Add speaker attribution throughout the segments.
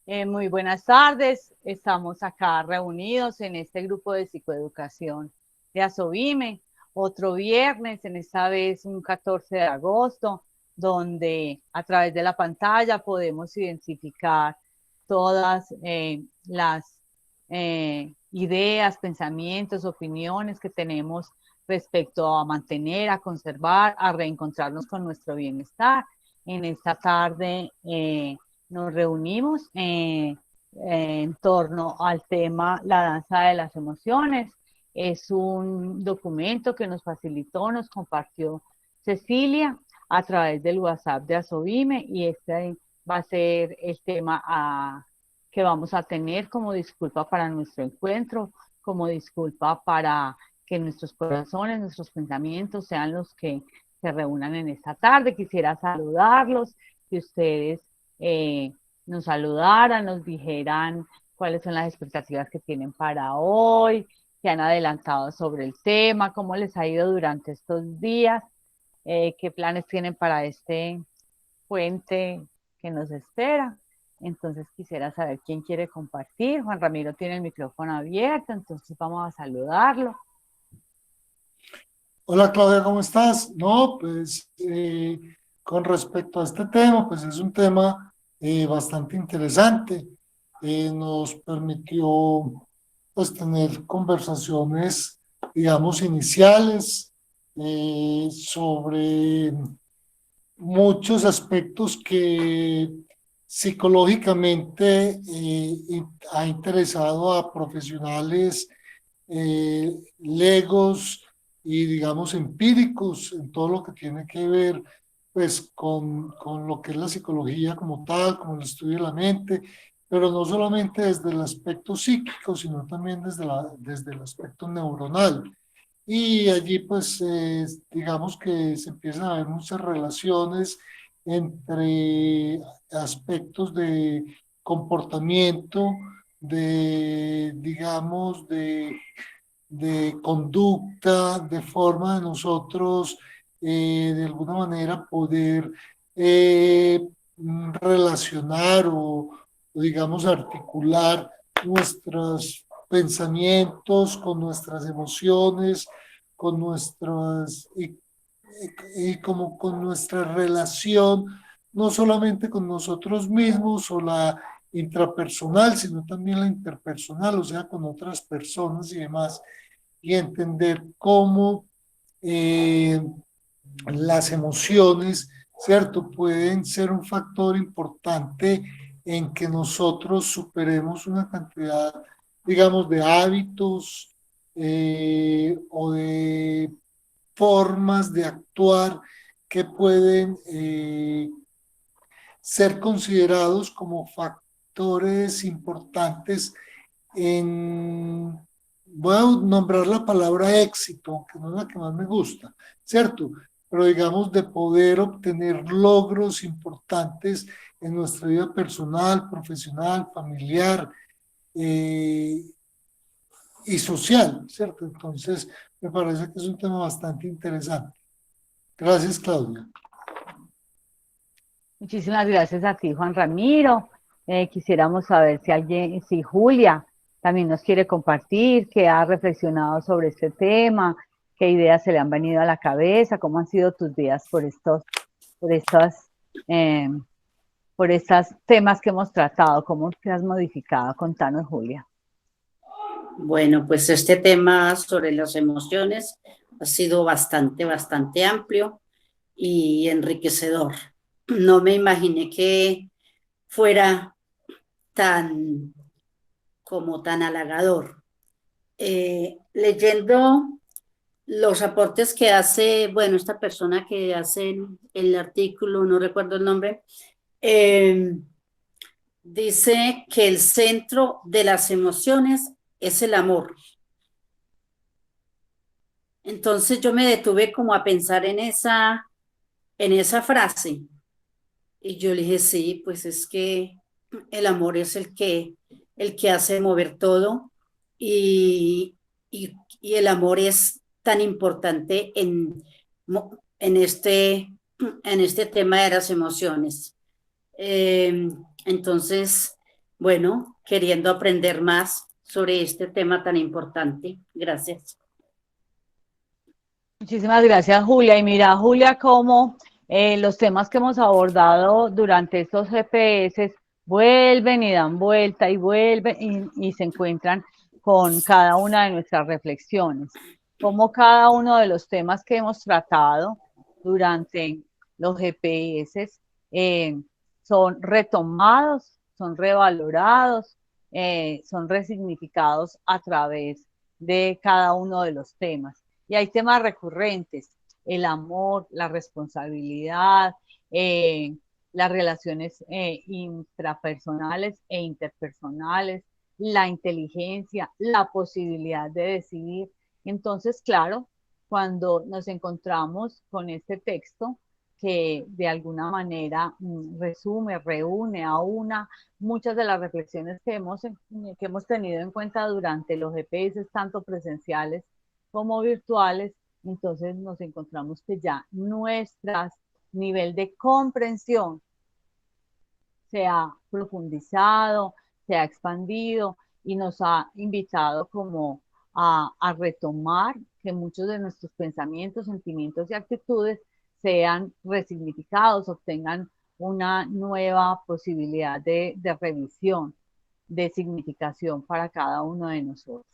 Speaker 1: Muy buenas tardes. Estamos acá reunidos en este grupo de psicoeducación de Asovime. Otro viernes, en esta vez un 14 de agosto, donde a través de la pantalla podemos identificar todas las ideas, pensamientos, opiniones que tenemos respecto a mantener, a conservar, a reencontrarnos con nuestro bienestar. En esta tarde nos reunimos en torno al tema La danza de las emociones. Es un documento que nos facilitó, nos compartió Cecilia a través del WhatsApp de Asovime, y este va a ser el tema que vamos a tener como disculpa para nuestro encuentro, como disculpa para que nuestros corazones, nuestros pensamientos sean los que se reúnan en esta tarde. Quisiera saludarlos, que ustedes eh, nos saludaran, nos dijeran cuáles son las expectativas que tienen para hoy, que han adelantado sobre el tema, cómo les ha ido durante estos días, qué planes tienen para este puente que nos espera. Entonces quisiera saber quién quiere compartir. Juan Ramiro tiene el micrófono abierto, entonces vamos a saludarlo.
Speaker 2: Hola Claudia, ¿cómo estás? No, pues con respecto a este tema, pues es un tema bastante interesante. Nos permitió pues tener conversaciones, digamos, iniciales sobre muchos aspectos que psicológicamente ha interesado a profesionales legos y digamos empíricos en todo lo que tiene que ver pues con lo que es la psicología como tal, como el estudio de la mente, pero no solamente desde el aspecto psíquico, sino también desde el aspecto neuronal. Y allí pues digamos que se empiezan a ver muchas relaciones entre aspectos de comportamiento, de, digamos, de conducta, de forma de nosotros de alguna manera poder relacionar o digamos articular nuestros pensamientos con nuestras emociones, con nuestras y como con nuestra relación, no solamente con nosotros mismos o la intrapersonal, sino también la interpersonal, o sea, con otras personas y demás, y entender cómo eh, las emociones, ¿cierto? Pueden ser un factor importante en que nosotros superemos una cantidad, digamos, de hábitos o de formas de actuar que pueden ser considerados como factores importantes en, voy a nombrar la palabra éxito, que no es la que más me gusta, ¿cierto? Pero digamos de poder obtener logros importantes en nuestra vida personal, profesional, familiar eh, y social, ¿cierto? Entonces, me parece que es un tema bastante interesante. Gracias, Claudia.
Speaker 1: Muchísimas gracias a ti, Juan Ramiro. Quisiéramos saber si Julia también nos quiere compartir, qué ha reflexionado sobre este tema, qué ideas se le han venido a la cabeza, cómo han sido tus días por estas, eh, por estos temas que hemos tratado, cómo te has modificado. Contanos, Julia.
Speaker 3: Bueno, pues este tema sobre las emociones ha sido bastante amplio y enriquecedor. No me imaginé que fuera tan tan halagador. Leyendo los aportes que hace, bueno, esta persona que hace el artículo, no recuerdo el nombre, dice que el centro de las emociones es el amor. Entonces yo me detuve como a pensar en esa frase y yo le dije, sí, pues es que el amor es el que hace mover todo y, y el amor es tan importante en, en este tema de las emociones. Entonces, bueno, queriendo aprender más sobre este tema tan importante. Gracias.
Speaker 1: Muchísimas gracias, Julia. Y mira, Julia, cómo los temas que hemos abordado durante estos GPS vuelven y dan vuelta y vuelven y se encuentran con cada una de nuestras reflexiones. Cómo cada uno de los temas que hemos tratado durante los GPS eh, son retomados, son revalorados, son resignificados a través de cada uno de los temas. Y hay temas recurrentes, el amor, la responsabilidad, las relaciones intrapersonales e interpersonales, la inteligencia, la posibilidad de decidir. Entonces, claro, cuando nos encontramos con este texto que de alguna manera resume, reúne, aúna muchas de las reflexiones que hemos tenido en cuenta durante los GPS, tanto presenciales como virtuales, entonces nos encontramos que ya nuestro nivel de comprensión se ha profundizado, se ha expandido y nos ha invitado como a retomar que muchos de nuestros pensamientos, sentimientos y actitudes sean resignificados, obtengan una nueva posibilidad de revisión, de significación para cada uno de nosotros.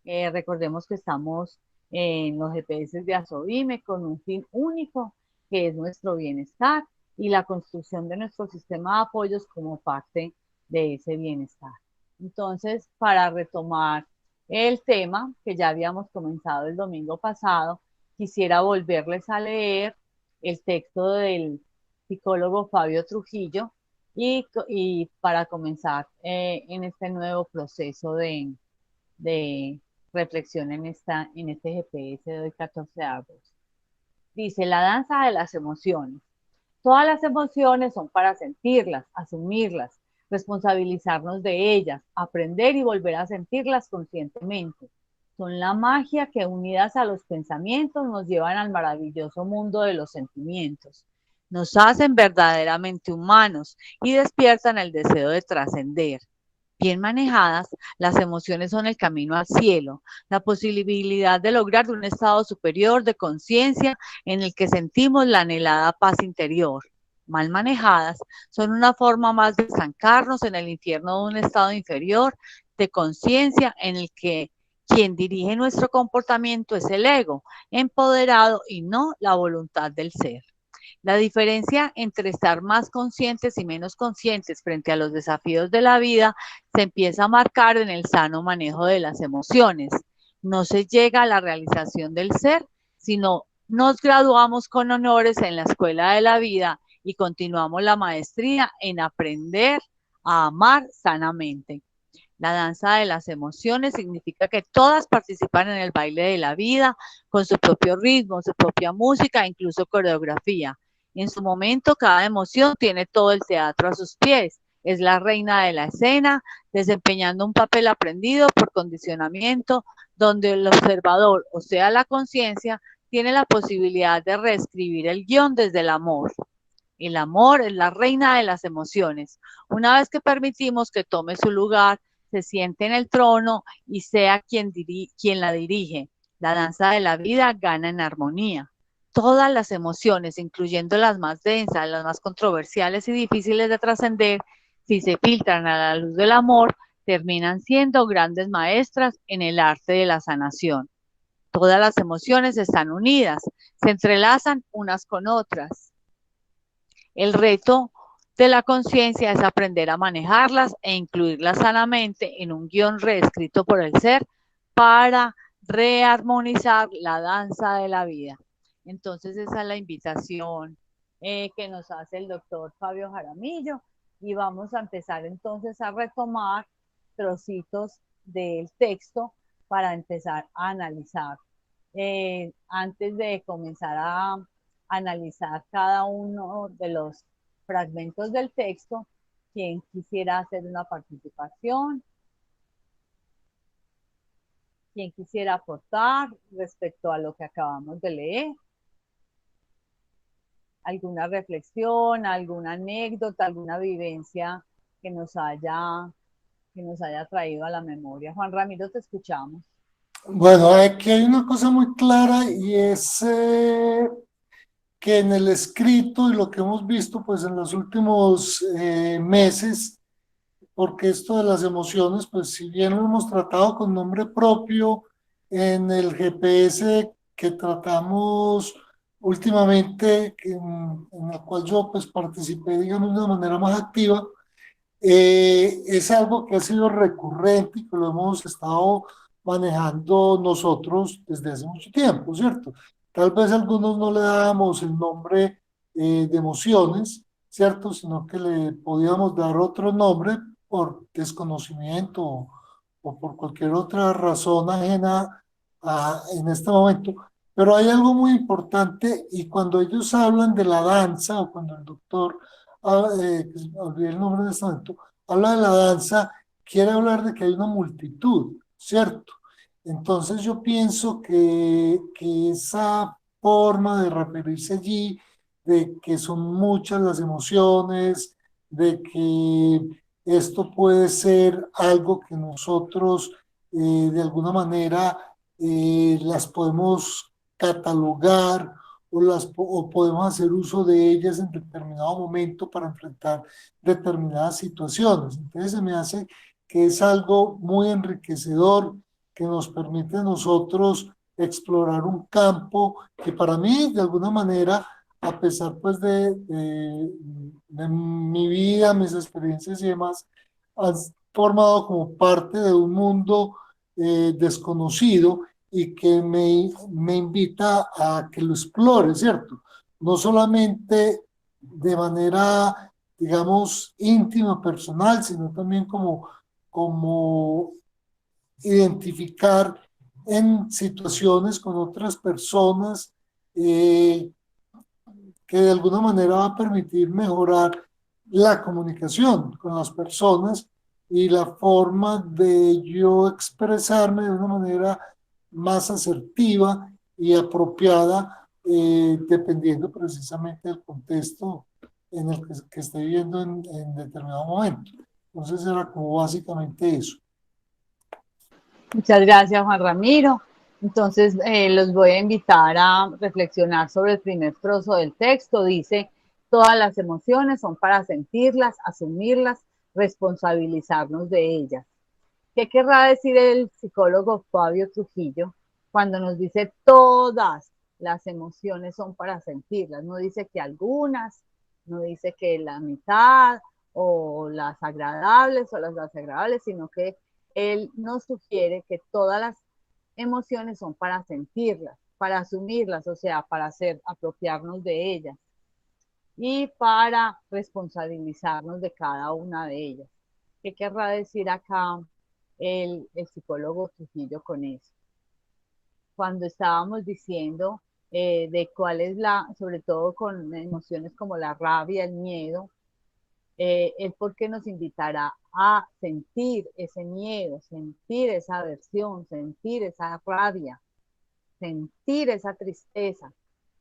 Speaker 1: Recordemos que estamos en los GPS de Asobime con un fin único, que es nuestro bienestar y la construcción de nuestro sistema de apoyos como parte de ese bienestar. Entonces, para retomar el tema que ya habíamos comenzado el domingo pasado, quisiera volverles a leer el texto del psicólogo Fabio Trujillo y para comenzar en este nuevo proceso de reflexión en este GPS de hoy 14 de agosto. Dice, la danza de las emociones. Todas las emociones son para sentirlas, asumirlas, responsabilizarnos de ellas, aprender y volver a sentirlas conscientemente. Son la magia que unidas a los pensamientos nos llevan al maravilloso mundo de los sentimientos. Nos hacen verdaderamente humanos y despiertan el deseo de trascender. Bien manejadas, las emociones son el camino al cielo, la posibilidad de lograr un estado superior de conciencia en el que sentimos la anhelada paz interior. Mal manejadas, son una forma más de estancarnos en el infierno de un estado inferior de conciencia en el que quien dirige nuestro comportamiento es el ego, empoderado y no la voluntad del ser. La diferencia entre estar más conscientes y menos conscientes frente a los desafíos de la vida se empieza a marcar en el sano manejo de las emociones. No se llega a la realización del ser, sino nos graduamos con honores en la escuela de la vida y continuamos la maestría en aprender a amar sanamente. La danza de las emociones significa que todas participan en el baile de la vida con su propio ritmo, su propia música, incluso coreografía. En su momento, cada emoción tiene todo el teatro a sus pies. Es la reina de la escena, desempeñando un papel aprendido por condicionamiento, donde el observador, o sea, la conciencia, tiene la posibilidad de reescribir el guión desde el amor. El amor es la reina de las emociones. Una vez que permitimos que tome su lugar, se siente en el trono y sea quien la dirige. La danza de la vida gana en armonía. Todas las emociones, incluyendo las más densas, las más controversiales y difíciles de trascender, si se filtran a la luz del amor, terminan siendo grandes maestras en el arte de la sanación. Todas las emociones están unidas, se entrelazan unas con otras. El reto de la conciencia es aprender a manejarlas e incluirlas sanamente en un guión reescrito por el ser para rearmonizar la danza de la vida. Entonces esa es la invitación que nos hace el doctor Fabio Jaramillo y vamos a empezar entonces a retomar trocitos del texto para empezar a analizar. Antes de comenzar a analizar cada uno de los fragmentos del texto, quien quisiera hacer una participación, quien quisiera aportar respecto a lo que acabamos de leer, alguna reflexión, alguna anécdota, alguna vivencia que nos haya que nos haya traído a la memoria. Juan Ramiro, te escuchamos.
Speaker 2: Bueno, aquí hay una cosa muy clara y es que en el escrito y lo que hemos visto pues en los últimos meses, porque esto de las emociones, pues si bien lo hemos tratado con nombre propio en el GPS que tratamos últimamente, en la cual yo pues participé, digamos, de una manera más activa, es algo que ha sido recurrente y que lo hemos estado manejando nosotros desde hace mucho tiempo, ¿cierto? Tal vez algunos no le dábamos el nombre de emociones, ¿cierto? Sino que le podíamos dar otro nombre por desconocimiento o por cualquier otra razón ajena en este momento. Pero hay algo muy importante y cuando ellos hablan de la danza o cuando el doctor olvidé el nombre de este momento, habla de la danza, quiere hablar de que hay una multitud, ¿cierto? Entonces yo pienso que esa forma de referirse allí, de que son muchas las emociones, de que esto puede ser algo que nosotros de alguna manera las podemos catalogar o podemos hacer uso de ellas en determinado momento para enfrentar determinadas situaciones. Entonces se me hace que es algo muy enriquecedor que nos permite a nosotros explorar un campo que para mí de alguna manera, a pesar pues de mi vida, mis experiencias y demás, han formado como parte de un mundo desconocido y que me invita a que lo explore, ¿cierto? No solamente de manera, digamos, íntima, personal, sino también como identificar en situaciones con otras personas que de alguna manera va a permitir mejorar la comunicación con las personas y la forma de yo expresarme de una manera más asertiva y apropiada, dependiendo precisamente del contexto en el que esté viviendo en determinado momento. Entonces era como básicamente eso.
Speaker 1: Muchas gracias, Juan Ramiro. Entonces, los voy a invitar a reflexionar sobre el primer trozo del texto. Dice, todas las emociones son para sentirlas, asumirlas, responsabilizarnos de ellas. ¿Qué querrá decir el psicólogo Fabio Trujillo cuando nos dice todas las emociones son para sentirlas? No dice que algunas, no dice que la mitad o las agradables o las desagradables, sino que él nos sugiere que todas las emociones son para sentirlas, para asumirlas, o sea, para apropiarnos de ellas y para responsabilizarnos de cada una de ellas. ¿Qué querrá decir acá el psicólogo Trujillo con eso? Cuando estábamos diciendo de cuál es sobre todo con emociones como la rabia, el miedo, él porque nos invitará a sentir ese miedo, sentir esa aversión, sentir esa rabia, sentir esa tristeza.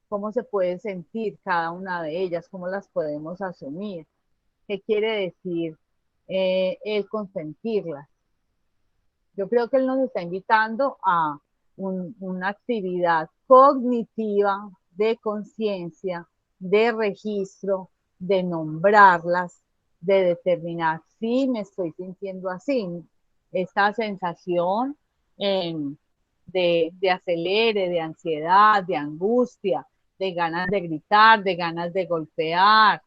Speaker 1: ¿Cómo se puede sentir cada una de ellas? ¿Cómo las podemos asumir? ¿Qué quiere decir el consentirlas? Yo creo que él nos está invitando a una actividad cognitiva de conciencia, de registro, de nombrarlas, de determinar si me estoy sintiendo así. Esta sensación de acelere, de ansiedad, de angustia, de ganas de gritar, de ganas de golpear,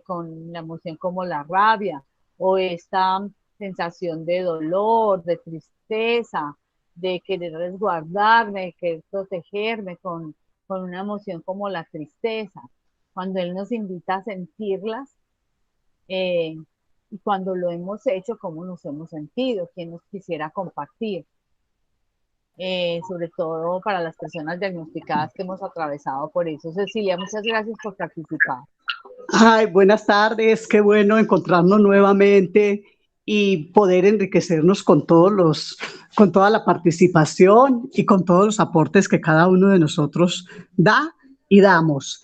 Speaker 1: con la emoción como la rabia, o esta sensación de dolor, de tristeza, de querer resguardarme, de querer protegerme con una emoción como la tristeza. Cuando Él nos invita a sentirlas, y cuando lo hemos hecho, cómo nos hemos sentido, quién nos quisiera compartir. Sobre todo para las personas diagnosticadas que hemos atravesado por eso. Cecilia, muchas gracias por participar.
Speaker 4: Ay, buenas tardes, qué bueno encontrarnos nuevamente y poder enriquecernos con con toda la participación y con todos los aportes que cada uno de nosotros da y damos.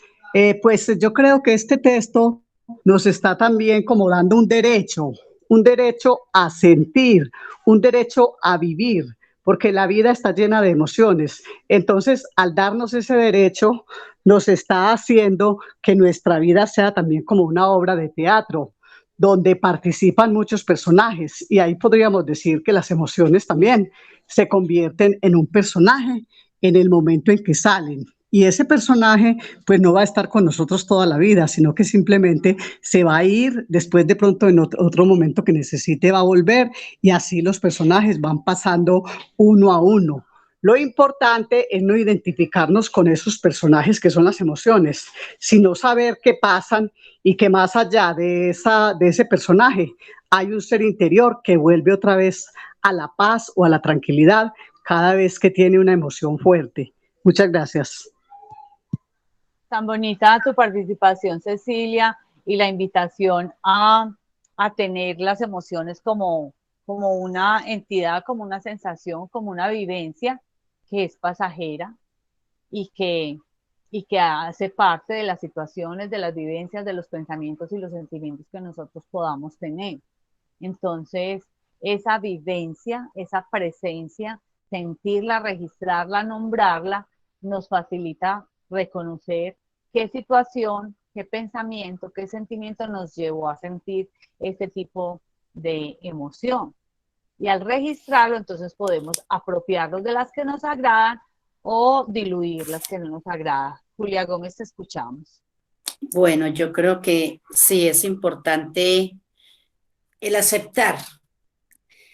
Speaker 4: Pues yo creo que este texto nos está también como dando un derecho un derecho a sentir, un derecho a vivir, porque la vida está llena de emociones. Entonces, al darnos ese derecho, nos está haciendo que nuestra vida sea también como una obra de teatro, donde participan muchos personajes. Y ahí podríamos decir que las emociones también se convierten en un personaje en el momento en que salen. Y ese personaje pues no va a estar con nosotros toda la vida, sino que simplemente se va a ir después de pronto en otro momento que necesite va a volver y así los personajes van pasando uno a uno. Lo importante es no identificarnos con esos personajes que son las emociones, sino saber qué pasan y que más allá de ese personaje hay un ser interior que vuelve otra vez a la paz o a la tranquilidad cada vez que tiene una emoción fuerte. Muchas gracias.
Speaker 1: Tan bonita tu participación, Cecilia, y la invitación a tener las emociones como una entidad, como una sensación, como una vivencia que es pasajera y y que hace parte de las situaciones, de las vivencias, de los pensamientos y los sentimientos que nosotros podamos tener. Entonces, esa vivencia, esa presencia, sentirla, registrarla, nombrarla, nos facilita reconocer qué situación, qué pensamiento, qué sentimiento nos llevó a sentir este tipo de emoción. Y al registrarlo, entonces podemos apropiarnos de las que nos agradan o diluir las que no nos agradan. Julia Gómez, te escuchamos.
Speaker 3: Bueno, yo creo que sí es importante el aceptar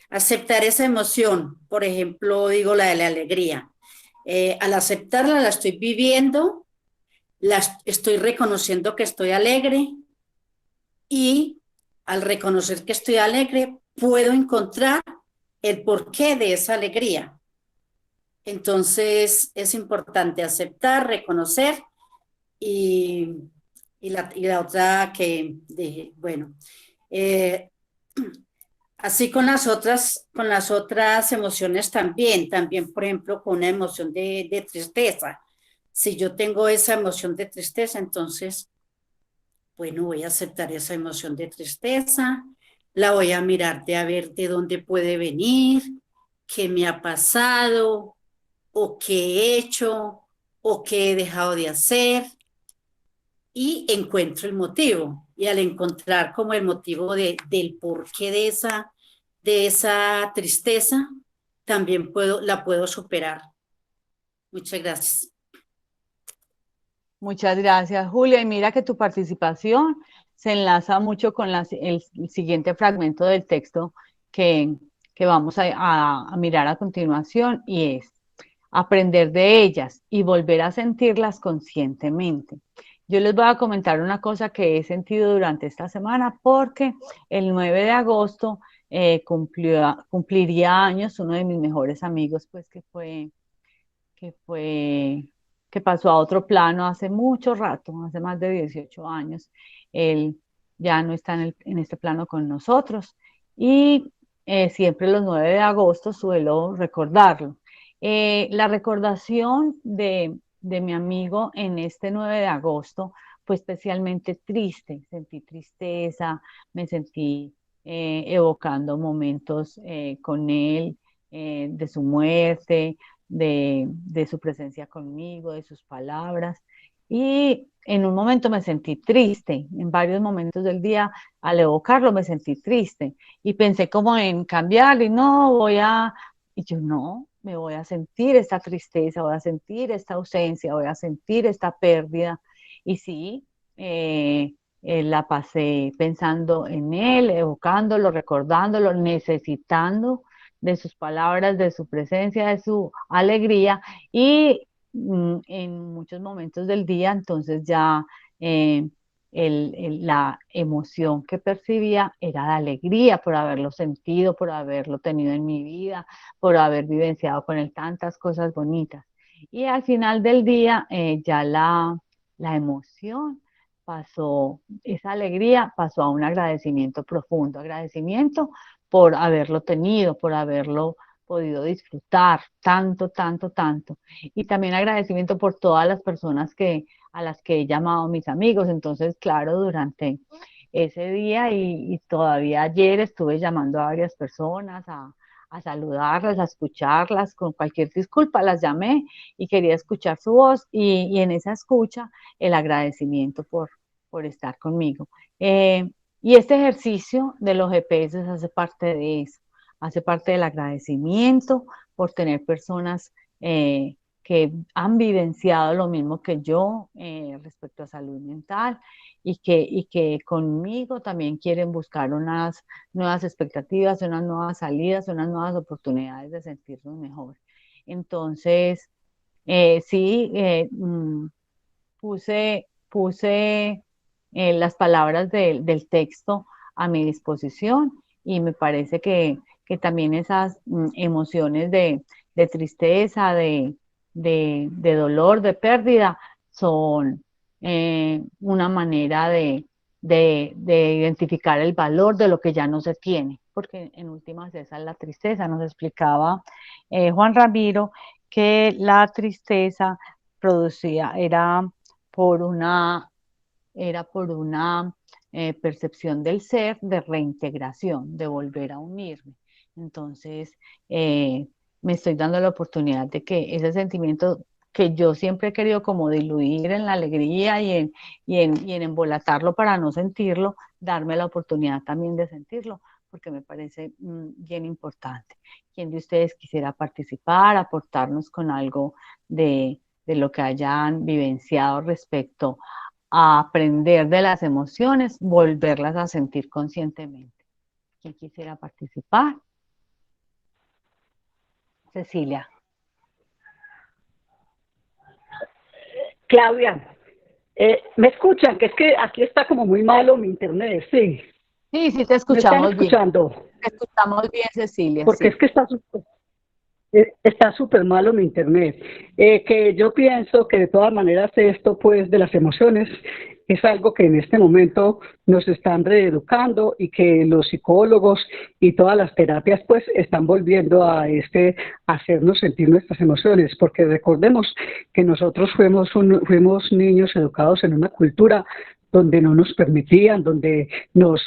Speaker 3: esa emoción. Por ejemplo, digo la de la alegría. Al aceptarla, la estoy viviendo, estoy reconociendo que estoy alegre y al reconocer que estoy alegre, puedo encontrar el porqué de esa alegría. Entonces, es importante aceptar, reconocer y, la otra que dije, bueno, así con las otras emociones también, por ejemplo, con una emoción de tristeza. Si yo tengo esa emoción de tristeza, entonces, bueno, voy a aceptar esa emoción de tristeza, la voy a mirar de a ver de dónde puede venir, qué me ha pasado, o qué he hecho, o qué he dejado de hacer, y encuentro el motivo. Y al encontrar como el motivo del porqué de esa tristeza, también la puedo superar. Muchas gracias.
Speaker 1: Muchas gracias, Julia. Y mira que tu participación se enlaza mucho con el siguiente fragmento del texto que, que vamos a mirar a continuación y es aprender de ellas y volver a sentirlas conscientemente. Yo les voy a comentar una cosa que he sentido durante esta semana porque el 9 de agosto cumpliría años uno de mis mejores amigos, pues que fue, que pasó a otro plano hace mucho rato, hace más de 18 años. Él ya no está en este plano con nosotros y siempre los 9 de agosto suelo recordarlo. La recordación de mi amigo en este 9 de agosto fue especialmente triste, sentí tristeza, me sentí evocando momentos con él, de su muerte, de su presencia conmigo, de sus palabras. Y en un momento me sentí triste, en varios momentos del día al evocarlo me sentí triste y pensé como en cambiar y y yo no, me voy a sentir esta tristeza, voy a sentir esta ausencia, voy a sentir esta pérdida. Y sí, la pasé pensando en él, evocándolo, recordándolo, necesitando de sus palabras, de su presencia, de su alegría y en muchos momentos del día, entonces ya eh, la emoción que percibía era de alegría por haberlo sentido, por haberlo tenido en mi vida, por haber vivenciado con él tantas cosas bonitas. Y al final del día ya la emoción pasó, esa alegría pasó a un agradecimiento profundo, agradecimiento por haberlo tenido, por haberlo podido disfrutar tanto, tanto, tanto. Y también agradecimiento por todas las personas a las que he llamado mis amigos. Entonces, claro, durante ese día y todavía ayer estuve llamando a varias personas a saludarlas, a escucharlas, con cualquier disculpa las llamé y quería escuchar su voz y en esa escucha el agradecimiento por estar conmigo. Y este ejercicio de los GPS hace parte de eso, hace parte del agradecimiento por tener personas que han vivenciado lo mismo que yo respecto a salud mental y que conmigo también quieren buscar unas nuevas expectativas, unas nuevas salidas, unas nuevas oportunidades de sentirnos mejor. Entonces, sí, puse las palabras del texto a mi disposición y me parece que también esas emociones de tristeza, de dolor, de pérdida, son una manera de identificar el valor de lo que ya no se tiene, porque en últimas esa es la tristeza. Nos explicaba Juan Ramiro que la tristeza producía, por una, era por una percepción del ser de reintegración, de volver a unirme. Entonces, me estoy dando la oportunidad de que ese sentimiento que yo siempre he querido como diluir en la alegría y en embolatarlo para no sentirlo, darme la oportunidad también de sentirlo, porque me parece bien importante. ¿Quién de ustedes quisiera participar, aportarnos con algo de lo que hayan vivenciado respecto a aprender de las emociones, volverlas a sentir conscientemente? ¿Quién quisiera participar? Cecilia.
Speaker 5: Claudia, ¿me escuchan? Que es que aquí está como muy malo mi internet, sí.
Speaker 1: Sí, sí, te
Speaker 5: ¿Me están
Speaker 1: escuchamos bien.
Speaker 5: escuchando?
Speaker 1: Te escuchamos bien, Cecilia,
Speaker 5: Porque
Speaker 1: sí.
Speaker 5: es que está súper malo mi internet. Que yo pienso que de todas maneras esto pues de las emociones es algo que en este momento nos están reeducando y que los psicólogos y todas las terapias pues están volviendo a hacernos sentir nuestras emociones, porque recordemos que nosotros fuimos niños educados en una cultura donde no nos permitían, donde nos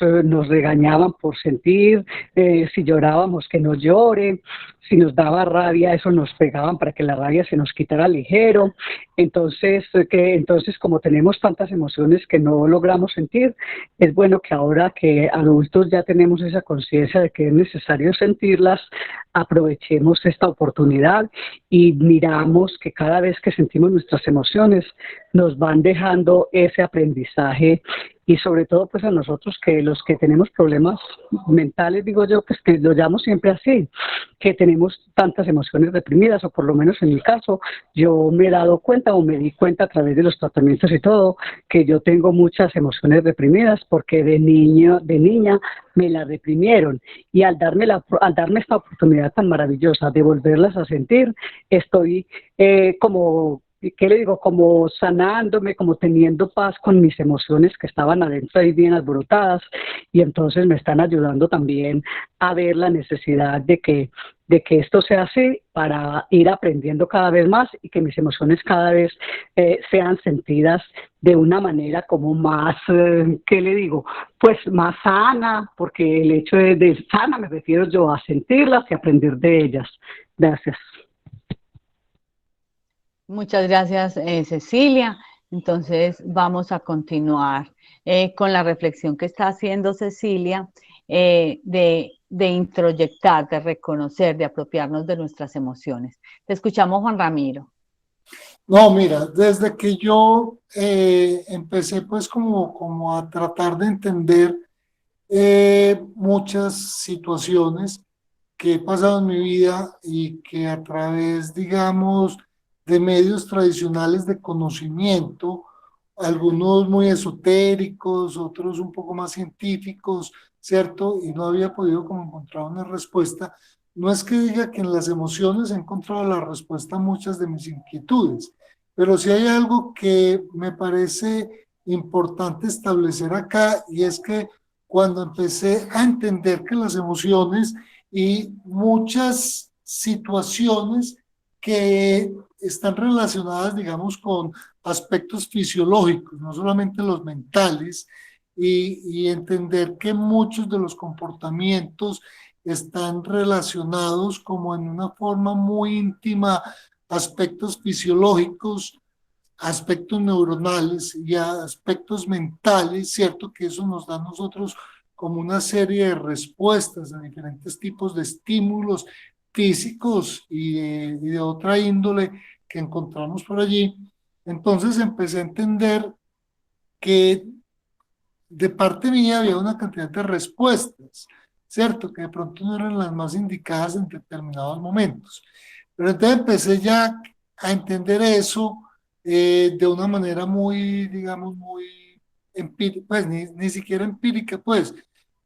Speaker 5: regañaban por sentir, si llorábamos que no llore, si nos daba rabia, eso nos pegaban para que la rabia se nos quitara ligero. Entonces, como tenemos tantas emociones que no logramos sentir, es bueno que ahora que adultos ya tenemos esa conciencia de que es necesario sentirlas, aprovechemos esta oportunidad y miramos que cada vez que sentimos nuestras emociones nos van dejando ese aprendizaje y sobre todo pues a nosotros que los que tenemos problemas mentales, digo yo, pues que lo llamo siempre así, que tenemos tantas emociones reprimidas, o por lo menos en mi caso, yo me he dado cuenta o me di cuenta a través de los tratamientos y todo, que yo tengo muchas emociones reprimidas porque de niña me las reprimieron y al darme esta oportunidad tan maravillosa de volverlas a sentir, estoy como ¿qué le digo? Como sanándome, como teniendo paz con mis emociones que estaban adentro ahí bien alborotadas y entonces me están ayudando también a ver la necesidad de que esto sea así para ir aprendiendo cada vez más y que mis emociones cada vez sean sentidas de una manera como más, ¿qué le digo? Pues más sana, porque el hecho de sana me refiero yo a sentirlas y aprender de ellas. Gracias.
Speaker 1: Muchas gracias, Cecilia. Entonces vamos a continuar con la reflexión que está haciendo Cecilia de introyectar, de reconocer, de apropiarnos de nuestras emociones. Te escuchamos, Juan Ramiro.
Speaker 2: No, mira, desde que yo empecé pues como a tratar de entender muchas situaciones que he pasado en mi vida y que a través, digamos, de medios tradicionales de conocimiento, algunos muy esotéricos, otros un poco más científicos, ¿cierto? Y no había podido como encontrar una respuesta. No es que diga que en las emociones he encontrado la respuesta a muchas de mis inquietudes, pero sí hay algo que me parece importante establecer acá y es que cuando empecé a entender que las emociones y muchas situaciones que están relacionadas, digamos, con aspectos fisiológicos, no solamente los mentales, y entender que muchos de los comportamientos están relacionados como en una forma muy íntima, aspectos fisiológicos, aspectos neuronales y aspectos mentales, ¿cierto? Que eso nos da a nosotros como una serie de respuestas a diferentes tipos de estímulos físicos y de otra índole que encontramos por allí. Entonces empecé a entender que de parte mía había una cantidad de respuestas, ¿cierto? Que de pronto no eran las más indicadas en determinados momentos. Pero entonces empecé ya a entender eso de una manera muy, digamos, muy empírica, pues ni siquiera empírica, pues,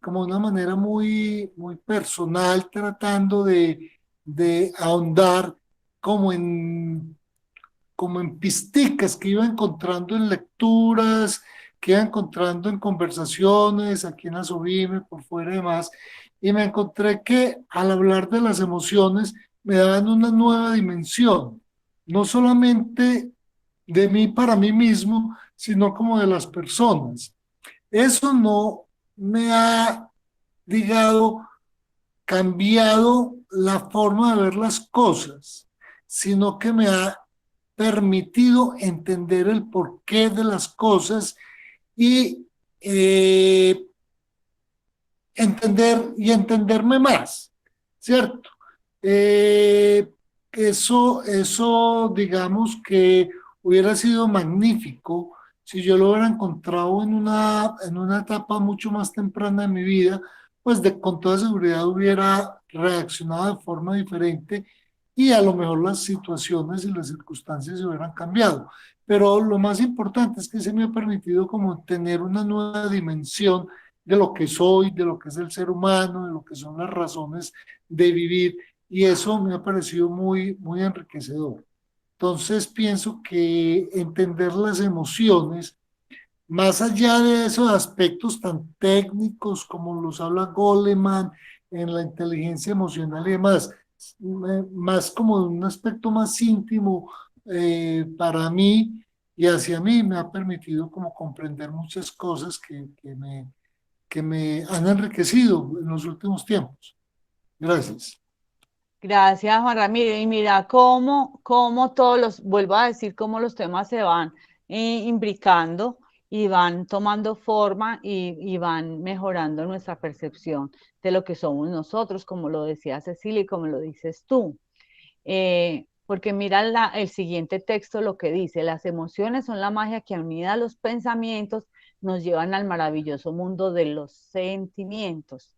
Speaker 2: como de una manera muy, muy personal, tratando de ahondar como como en pisticas que iba encontrando en lecturas, que iba encontrando en conversaciones, aquí en la Sobime, por fuera y demás, y me encontré que al hablar de las emociones me daban una nueva dimensión, no solamente de mí para mí mismo, sino como de las personas. Eso no me ha, digamos, cambiado la forma de ver las cosas, sino que me ha permitido entender el porqué de las cosas y entender y entenderme más, ¿cierto? Eh, eso, digamos que hubiera sido magnífico si yo lo hubiera encontrado en una etapa mucho más temprana de mi vida, pues con toda seguridad hubiera reaccionado de forma diferente y a lo mejor las situaciones y las circunstancias se hubieran cambiado. Pero lo más importante es que se me ha permitido como tener una nueva dimensión de lo que soy, de lo que es el ser humano, de lo que son las razones de vivir, y eso me ha parecido muy, muy enriquecedor. Entonces pienso que entender las emociones, más allá de esos aspectos tan técnicos como los habla Goleman en la inteligencia emocional y demás, más como de un aspecto más íntimo para mí y hacia mí me ha permitido como comprender muchas cosas que me han enriquecido en los últimos tiempos. Gracias.
Speaker 1: Gracias, Juan Ramiro. Y mira cómo todos los, vuelvo a decir, cómo los temas se van imbricando y van tomando forma y van mejorando nuestra percepción de lo que somos nosotros, como lo decía Cecilia y como lo dices tú. Porque mira el siguiente texto lo que dice: las emociones son la magia que unida a los pensamientos nos llevan al maravilloso mundo de los sentimientos.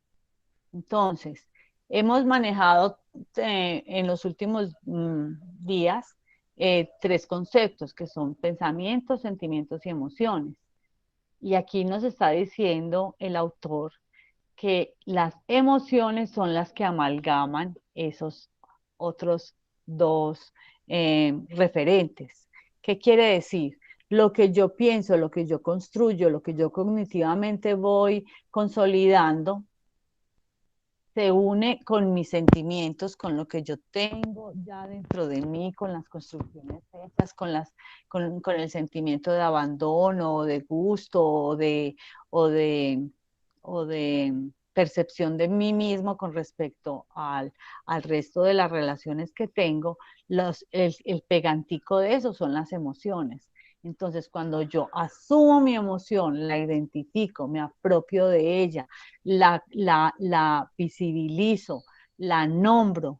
Speaker 1: Entonces, hemos manejado en los últimos días tres conceptos que son pensamientos, sentimientos y emociones. Y aquí nos está diciendo el autor que las emociones son las que amalgaman esos otros dos referentes. ¿Qué quiere decir? Lo que yo pienso, lo que yo construyo, lo que yo cognitivamente voy consolidando, se une con mis sentimientos, con lo que yo tengo ya dentro de mí, con las construcciones hechas, con el sentimiento de abandono, o de gusto, o de, o de percepción de mí mismo con respecto al resto de las relaciones que tengo. El pegantico de eso son las emociones. Entonces, cuando yo asumo mi emoción, la identifico, me apropio de ella, la visibilizo, la nombro,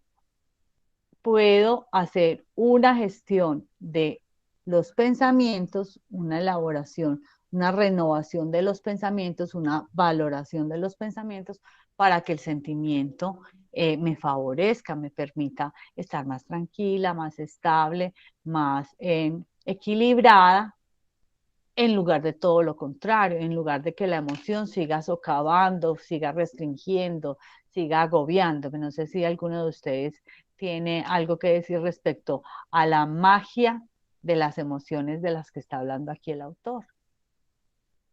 Speaker 1: puedo hacer una gestión de los pensamientos, una elaboración, una renovación de los pensamientos, una valoración de los pensamientos para que el sentimiento me favorezca, me permita estar más tranquila, más estable, más equilibrada, en lugar de todo lo contrario, en lugar de que la emoción siga socavando, siga restringiendo, siga agobiando. No sé si alguno de ustedes tiene algo que decir respecto a la magia de las emociones de las que está hablando aquí el autor,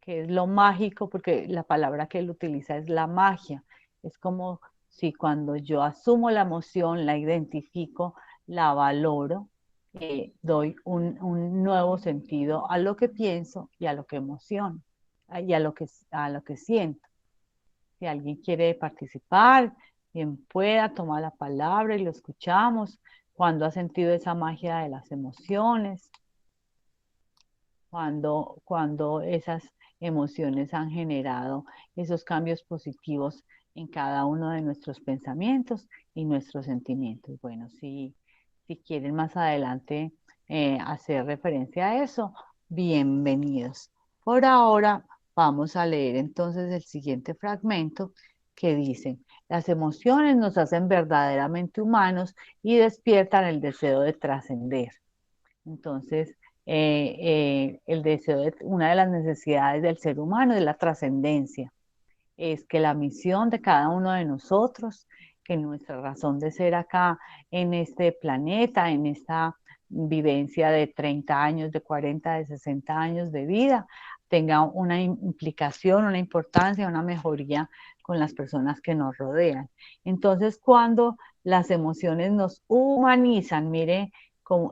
Speaker 1: que es lo mágico, porque la palabra que él utiliza es la magia. Es como si cuando yo asumo la emoción, la identifico, la valoro, doy un nuevo sentido a lo que pienso y a lo que emociono. y a lo que siento. Si alguien quiere participar, bien pueda, toma la palabra y lo escuchamos. Cuando ha sentido esa magia de las emociones, cuando esas emociones han generado esos cambios positivos en cada uno de nuestros pensamientos y nuestros sentimientos. Bueno, si quieren más adelante hacer referencia a eso, bienvenidos. Por ahora vamos a leer entonces el siguiente fragmento que dice: las emociones nos hacen verdaderamente humanos y despiertan el deseo de trascender. Entonces, el deseo una de las necesidades del ser humano es la trascendencia. Es que la misión de cada uno de nosotros, que nuestra razón de ser acá en este planeta, en esta vivencia de 30 años, de 40, de 60 años de vida, tenga una implicación, una importancia, una mejoría con las personas que nos rodean. Entonces, cuando las emociones nos humanizan, mire,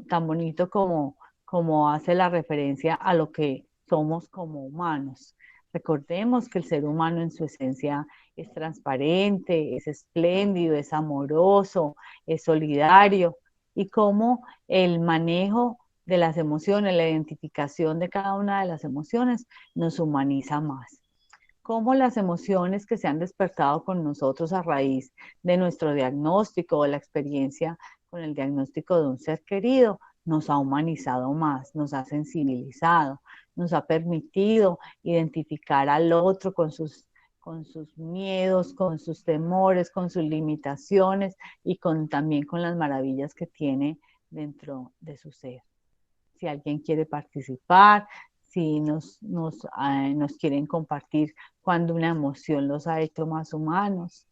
Speaker 1: tan bonito como hace la referencia a lo que somos como humanos. Recordemos que el ser humano en su esencia es transparente, es espléndido, es amoroso, es solidario, y cómo el manejo de las emociones, la identificación de cada una de las emociones nos humaniza más. Cómo las emociones que se han despertado con nosotros a raíz de nuestro diagnóstico o la experiencia con el diagnóstico de un ser querido nos ha humanizado más, nos ha sensibilizado, nos ha permitido identificar al otro con sus miedos, con sus temores, con sus limitaciones y también con las maravillas que tiene dentro de su ser. Si alguien quiere participar, si nos quieren compartir cuando una emoción los ha hecho más humanos,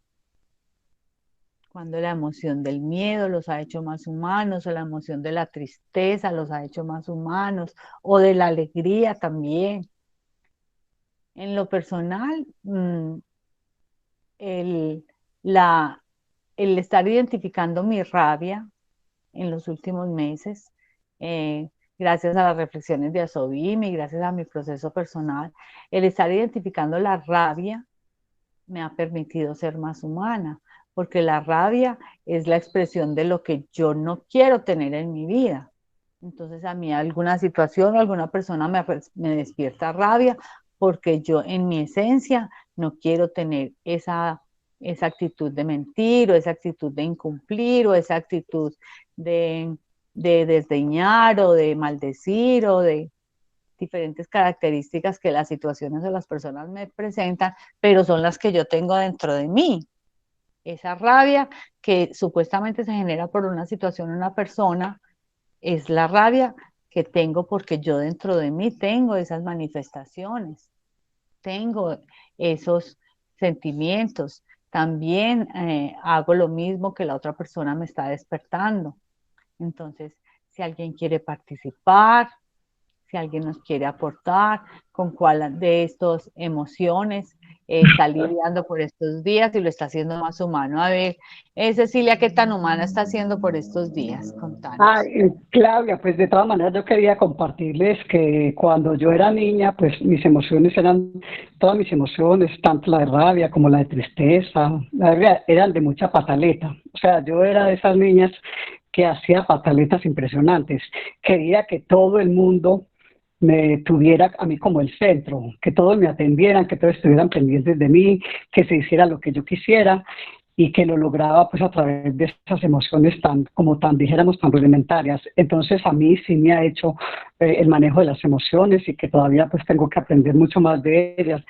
Speaker 1: cuando la emoción del miedo los ha hecho más humanos, o la emoción de la tristeza los ha hecho más humanos, o de la alegría también. En lo personal, el estar identificando mi rabia en los últimos meses, gracias a las reflexiones de Asobim y gracias a mi proceso personal, el estar identificando la rabia me ha permitido ser más humana, porque la rabia es la expresión de lo que yo no quiero tener en mi vida. Entonces a mí alguna situación o alguna persona me despierta rabia porque yo en mi esencia no quiero tener esa actitud de mentir, o esa actitud de incumplir, o esa actitud de desdeñar o de maldecir o de diferentes características que las situaciones o las personas me presentan, pero son las que yo tengo dentro de mí. Esa rabia que supuestamente se genera por una situación o una persona es la rabia que tengo porque yo dentro de mí tengo esas manifestaciones, tengo esos sentimientos. También hago lo mismo que la otra persona me está despertando. Entonces, si alguien quiere participar, si alguien nos quiere aportar, con cuál de estas emociones está lidiando por estos días y lo está haciendo más humano. A ver, Cecilia, ¿qué tan humana está haciendo por estos días? Contanos.
Speaker 5: Claudia, pues de todas maneras yo quería compartirles que cuando yo era niña, pues mis emociones eran, todas mis emociones, tanto la de rabia como la de tristeza, la verdad, eran de mucha pataleta. O sea, yo era de esas niñas que hacía pataletas impresionantes. Quería que todo el mundo me tuviera a mí como el centro, que todos me atendieran, que todos estuvieran pendientes de mí, que se hiciera lo que yo quisiera y que lo lograba pues a través de esas emociones tan dijéramos, tan rudimentarias. Entonces a mí sí me ha hecho el manejo de las emociones y que todavía pues tengo que aprender mucho más de ellas.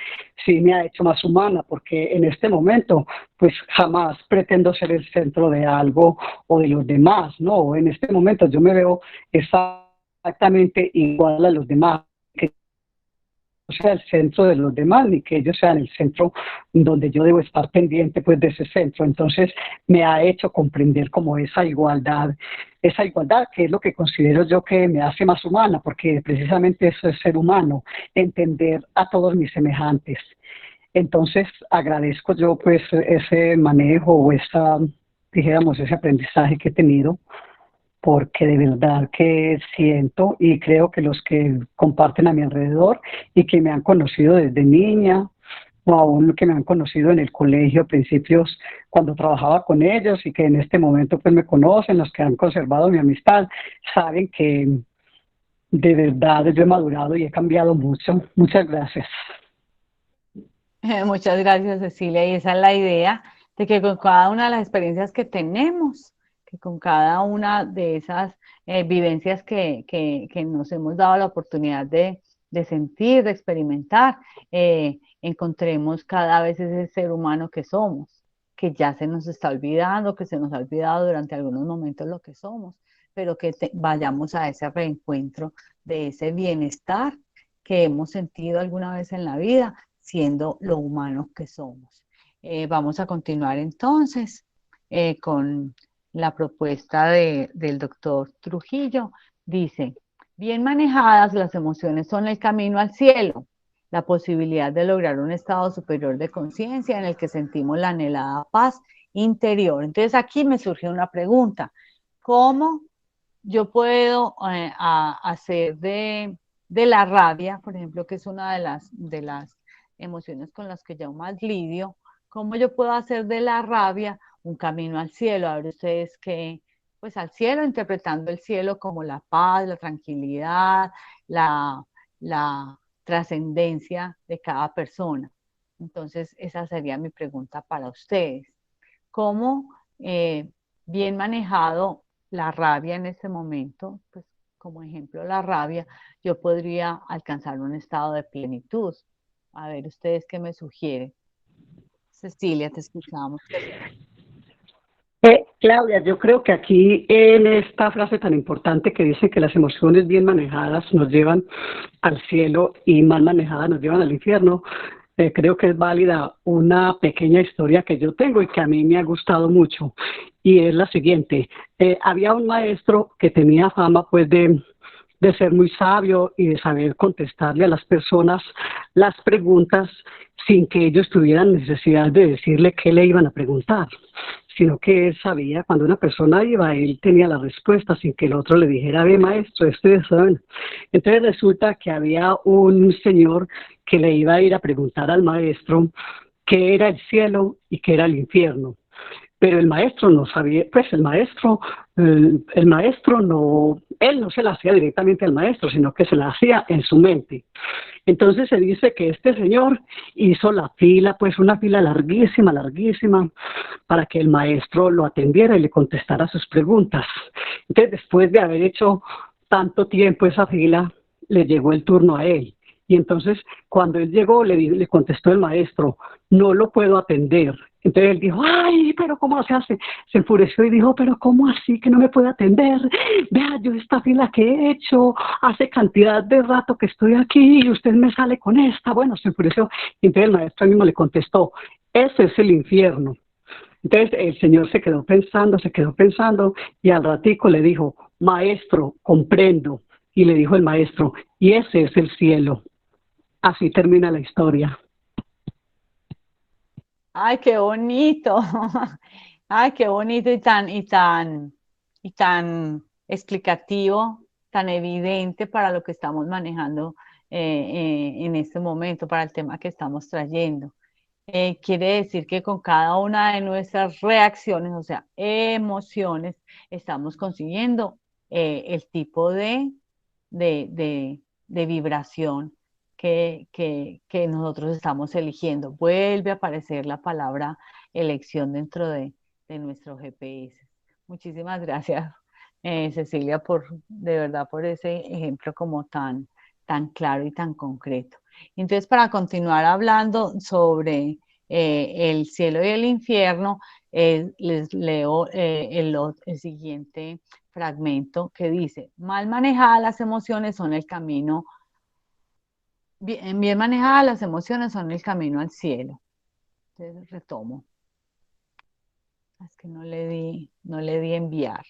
Speaker 5: Sí me ha hecho más humana porque en este momento pues jamás pretendo ser el centro de algo o de los demás, ¿no? En este momento yo me veo exactamente igual a los demás, que yo sea el centro de los demás, ni que ellos sean el centro donde yo debo estar pendiente pues de ese centro. Entonces me ha hecho comprender como esa igualdad que es lo que considero yo que me hace más humana, porque precisamente eso es ser humano, entender a todos mis semejantes. Entonces agradezco yo pues ese manejo o dijéramos, ese aprendizaje que he tenido, porque de verdad que siento y creo que los que comparten a mi alrededor y que me han conocido desde niña o aún que me han conocido en el colegio a principios cuando trabajaba con ellos y que en este momento pues me conocen, los que han conservado mi amistad, saben que de verdad yo he madurado y he cambiado mucho. Muchas gracias.
Speaker 1: Muchas gracias, Cecilia. Y esa es la idea de que con cada una de las experiencias que tenemos, que con cada una de esas vivencias que nos hemos dado la oportunidad de sentir, de experimentar, encontremos cada vez ese ser humano que somos, que ya se nos está olvidando, que se nos ha olvidado durante algunos momentos lo que somos, pero que vayamos a ese reencuentro de ese bienestar que hemos sentido alguna vez en la vida, siendo lo humanos que somos. Vamos a continuar entonces con la propuesta del doctor Trujillo. Dice, bien manejadas, las emociones son el camino al cielo, la posibilidad de lograr un estado superior de conciencia en el que sentimos la anhelada paz interior. Entonces aquí me surge una pregunta, ¿cómo yo puedo hacer de la rabia, por ejemplo, que es una de las emociones con las que yo más lidio, cómo yo puedo hacer de la rabia un camino al cielo? A ver ustedes que, pues al cielo, interpretando el cielo como la paz, la tranquilidad, la trascendencia de cada persona. Entonces, esa sería mi pregunta para ustedes. ¿Cómo, bien manejado la rabia en este momento, pues como ejemplo la rabia, yo podría alcanzar un estado de plenitud? A ver, ustedes qué me sugieren. Cecilia, te escuchamos.
Speaker 5: Claudia, yo creo que aquí en esta frase tan importante que dice que las emociones bien manejadas nos llevan al cielo y mal manejadas nos llevan al infierno, creo que es válida una pequeña historia que yo tengo y que a mí me ha gustado mucho, y es la siguiente. Había un maestro que tenía fama pues de ser muy sabio y de saber contestarle a las personas las preguntas sin que ellos tuvieran necesidad de decirle qué le iban a preguntar, sino que él sabía cuando una persona iba, él tenía la respuesta sin que el otro le dijera, ve maestro, esto y eso. Entonces resulta que había un señor que le iba a ir a preguntar al maestro qué era el cielo y qué era el infierno. Pero el maestro no sabía, pues el maestro no, él no se la hacía directamente al maestro, sino que se la hacía en su mente. Entonces se dice que este señor hizo la fila, pues una fila larguísima, larguísima, para que el maestro lo atendiera y le contestara sus preguntas. Entonces, después de haber hecho tanto tiempo esa fila, le llegó el turno a él. Y entonces, cuando él llegó, le contestó el maestro, no lo puedo atender. Entonces él dijo, ay, pero ¿cómo se hace? Se enfureció y dijo, pero ¿cómo así que no me puede atender? Vea, yo esta fila que he hecho, hace cantidad de rato que estoy aquí y usted me sale con esta. Bueno, se enfureció. Y entonces el maestro mismo le contestó, ese es el infierno. Entonces el señor se quedó pensando y al ratico le dijo, maestro, comprendo. Y le dijo el maestro, y ese es el cielo. Así termina la historia.
Speaker 1: Ay, qué bonito. Ay, qué bonito y tan explicativo, tan evidente para lo que estamos manejando en este momento, para el tema que estamos trayendo. Quiere decir que con cada una de nuestras reacciones, o sea, emociones, estamos consiguiendo el tipo de vibración que nosotros estamos eligiendo. Vuelve a aparecer la palabra elección dentro de nuestro GPS. Muchísimas gracias, Cecilia, de verdad, por ese ejemplo como tan claro y tan concreto. Entonces, para continuar hablando sobre el cielo y el infierno, les leo el siguiente fragmento que dice, mal manejadas las emociones son el camino, bien manejadas las emociones son el camino al cielo. Entonces retomo. Es que no le di enviar.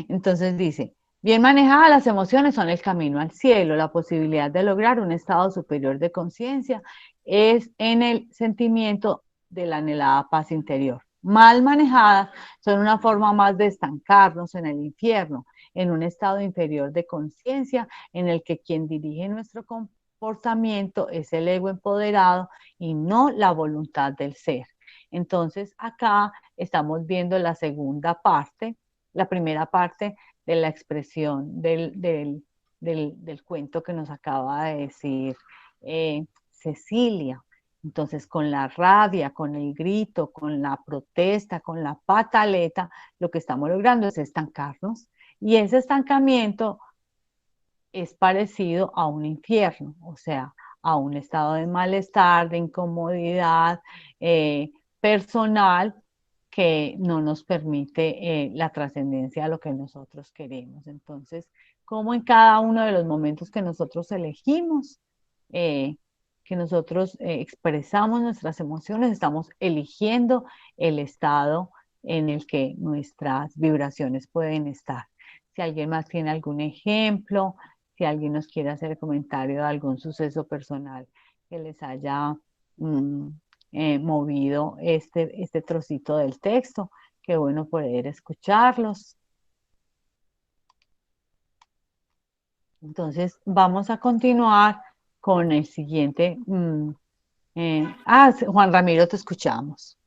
Speaker 1: Entonces dice, bien manejadas las emociones son el camino al cielo, la posibilidad de lograr un estado superior de conciencia es en el sentimiento de la anhelada paz interior. mal manejadas, son una forma más de estancarnos en el infierno, en un estado inferior de conciencia en el que quien dirige nuestro comportamiento es el ego empoderado y no la voluntad del ser. Entonces, acá estamos viendo la segunda parte, la primera parte de la expresión del cuento que nos acaba de decir Cecilia. Entonces, con la rabia, con el grito, con la protesta, con la pataleta, lo que estamos logrando es estancarnos. Y ese estancamiento es parecido a un infierno, o sea, a un estado de malestar, de incomodidad personal que no nos permite la trascendencia a lo que nosotros queremos. Entonces, como en cada uno de los momentos que nosotros elegimos, que nosotros expresamos nuestras emociones, estamos eligiendo el estado en el que nuestras vibraciones pueden estar. Si alguien más tiene algún ejemplo, si alguien nos quiere hacer comentario de algún suceso personal que les haya movido este trocito del texto, qué bueno poder escucharlos. Entonces, vamos a continuar con el siguiente. Juan Ramiro, te escuchamos.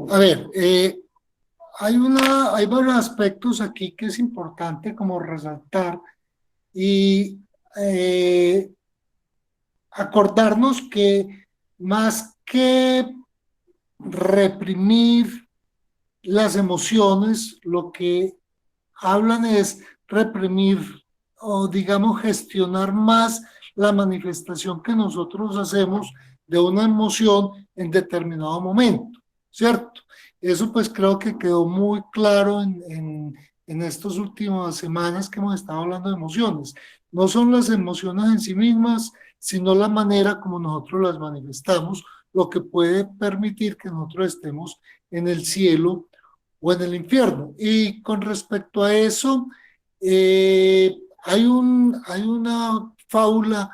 Speaker 2: A ver, hay varios aspectos aquí que es importante como resaltar y acordarnos que más que reprimir las emociones, lo que hablan es reprimir o digamos gestionar más la manifestación que nosotros hacemos de una emoción en determinado momento, ¿cierto? Eso pues creo que quedó muy claro en estas últimas semanas que hemos estado hablando de emociones. No son las emociones en sí mismas, sino la manera como nosotros las manifestamos, lo que puede permitir que nosotros estemos en el cielo o en el infierno. Y con respecto a eso, hay una fábula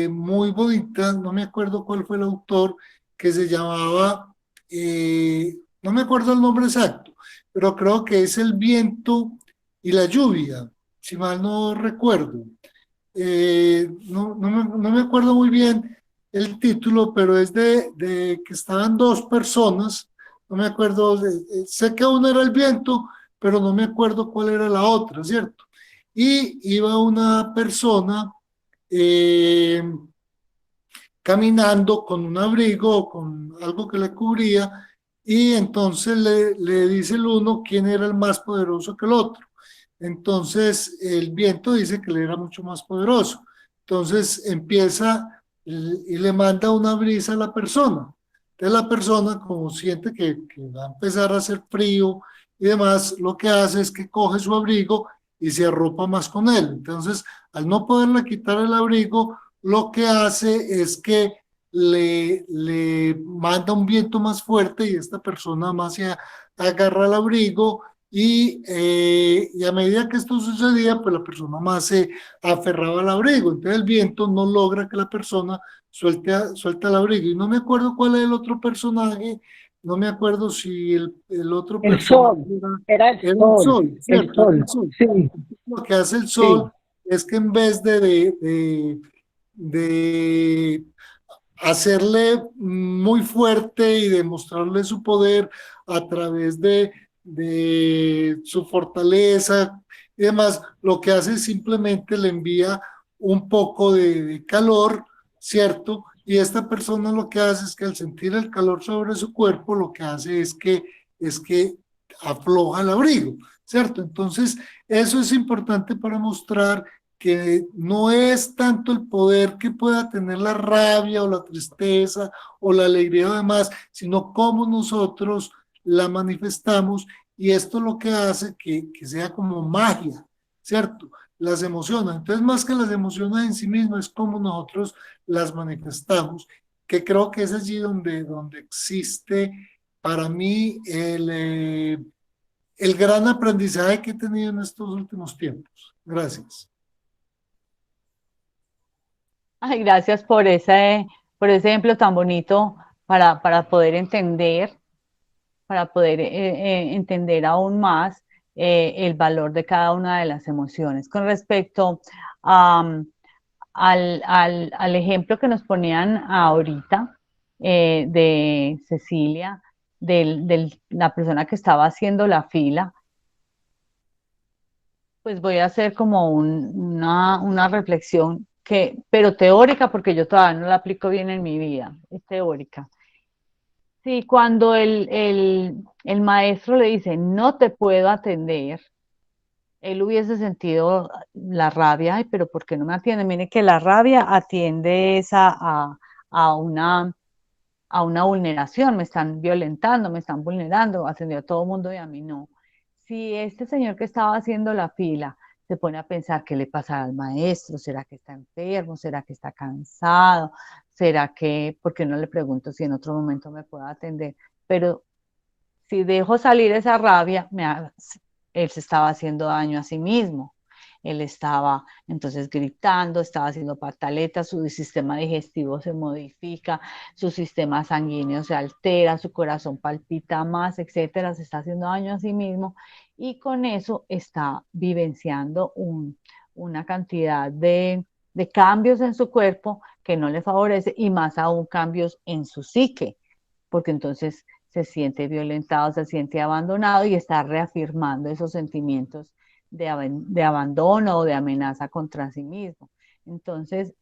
Speaker 2: muy bonita, no me acuerdo cuál fue el autor, que se llamaba, no me acuerdo el nombre exacto, pero creo que es El viento y la lluvia, si mal no recuerdo. No me acuerdo muy bien el título, pero es de que estaban dos personas, no me acuerdo, sé que uno era el viento, pero no me acuerdo cuál era la otra, ¿cierto? Y iba una persona eh, caminando con un abrigo, con algo que le cubría, y entonces le dice el uno quién era el más poderoso que el otro. Entonces el viento dice que él era mucho más poderoso. Entonces empieza y le manda una brisa a la persona. Entonces la persona, como siente que va a empezar a hacer frío y demás, lo que hace es que coge su abrigo y se arropa más con él. Entonces, al no poderle quitar el abrigo, lo que hace es que le manda un viento más fuerte y esta persona más se agarra el abrigo y a medida que esto sucedía, pues la persona más se aferraba al abrigo. Entonces el viento no logra que la persona suelte el abrigo. Y no me acuerdo cuál es el otro personaje, no me acuerdo si el otro
Speaker 5: El
Speaker 2: personaje
Speaker 5: sol,
Speaker 2: era,
Speaker 5: era el
Speaker 2: era el
Speaker 5: sol,
Speaker 2: sol,
Speaker 5: el
Speaker 2: ¿cierto? Era
Speaker 5: sol,
Speaker 2: el sol.
Speaker 5: sí,
Speaker 2: Lo que hace el
Speaker 5: sí.
Speaker 2: sol es que en vez de hacerle muy fuerte y demostrarle su poder a través de su fortaleza y demás, lo que hace es simplemente le envía un poco de calor, ¿cierto? Y esta persona lo que hace es que al sentir el calor sobre su cuerpo, lo que hace es que afloja el abrigo, ¿cierto? Entonces, eso es importante para mostrar que no es tanto el poder que pueda tener la rabia o la tristeza o la alegría o demás, sino cómo nosotros la manifestamos y esto es lo que hace que sea como magia, ¿cierto? Las emociones. Entonces, más que las emociones en sí mismas, es cómo nosotros las manifestamos, que creo que es allí donde existe para mí el gran aprendizaje que he tenido en estos últimos tiempos. Gracias.
Speaker 1: Ay, gracias por ese ejemplo tan bonito para poder entender para poder entender aún más el valor de cada una de las emociones. Con respecto a, al ejemplo que nos ponían ahorita de Cecilia, la persona que estaba haciendo la fila, pues voy a hacer como una reflexión pero teórica, porque yo todavía no la aplico bien en mi vida, es teórica. Sí, cuando el maestro le dice, no te puedo atender, él hubiese sentido la rabia, ay, pero ¿por qué no me atiende? Mire que la rabia atiende a a una vulneración, me están violentando, me están vulnerando, atendió a todo el mundo y a mí no. Si este señor que estaba haciendo la fila se pone a pensar qué le pasa al maestro, ¿será que está enfermo? ¿Será que está cansado? ¿Será que, por qué no le pregunto si en otro momento me puede atender? Pero si dejo salir esa rabia, él se estaba haciendo daño a sí mismo. Él estaba entonces gritando, estaba haciendo pataletas, su sistema digestivo se modifica, su sistema sanguíneo se altera, su corazón palpita más, etcétera, se está haciendo daño a sí mismo y con eso está vivenciando una cantidad de cambios en su cuerpo que no le favorece y más aún cambios en su psique, porque entonces se siente violentado, se siente abandonado y está reafirmando esos sentimientos de abandono o de amenaza contra sí mismo. Entonces,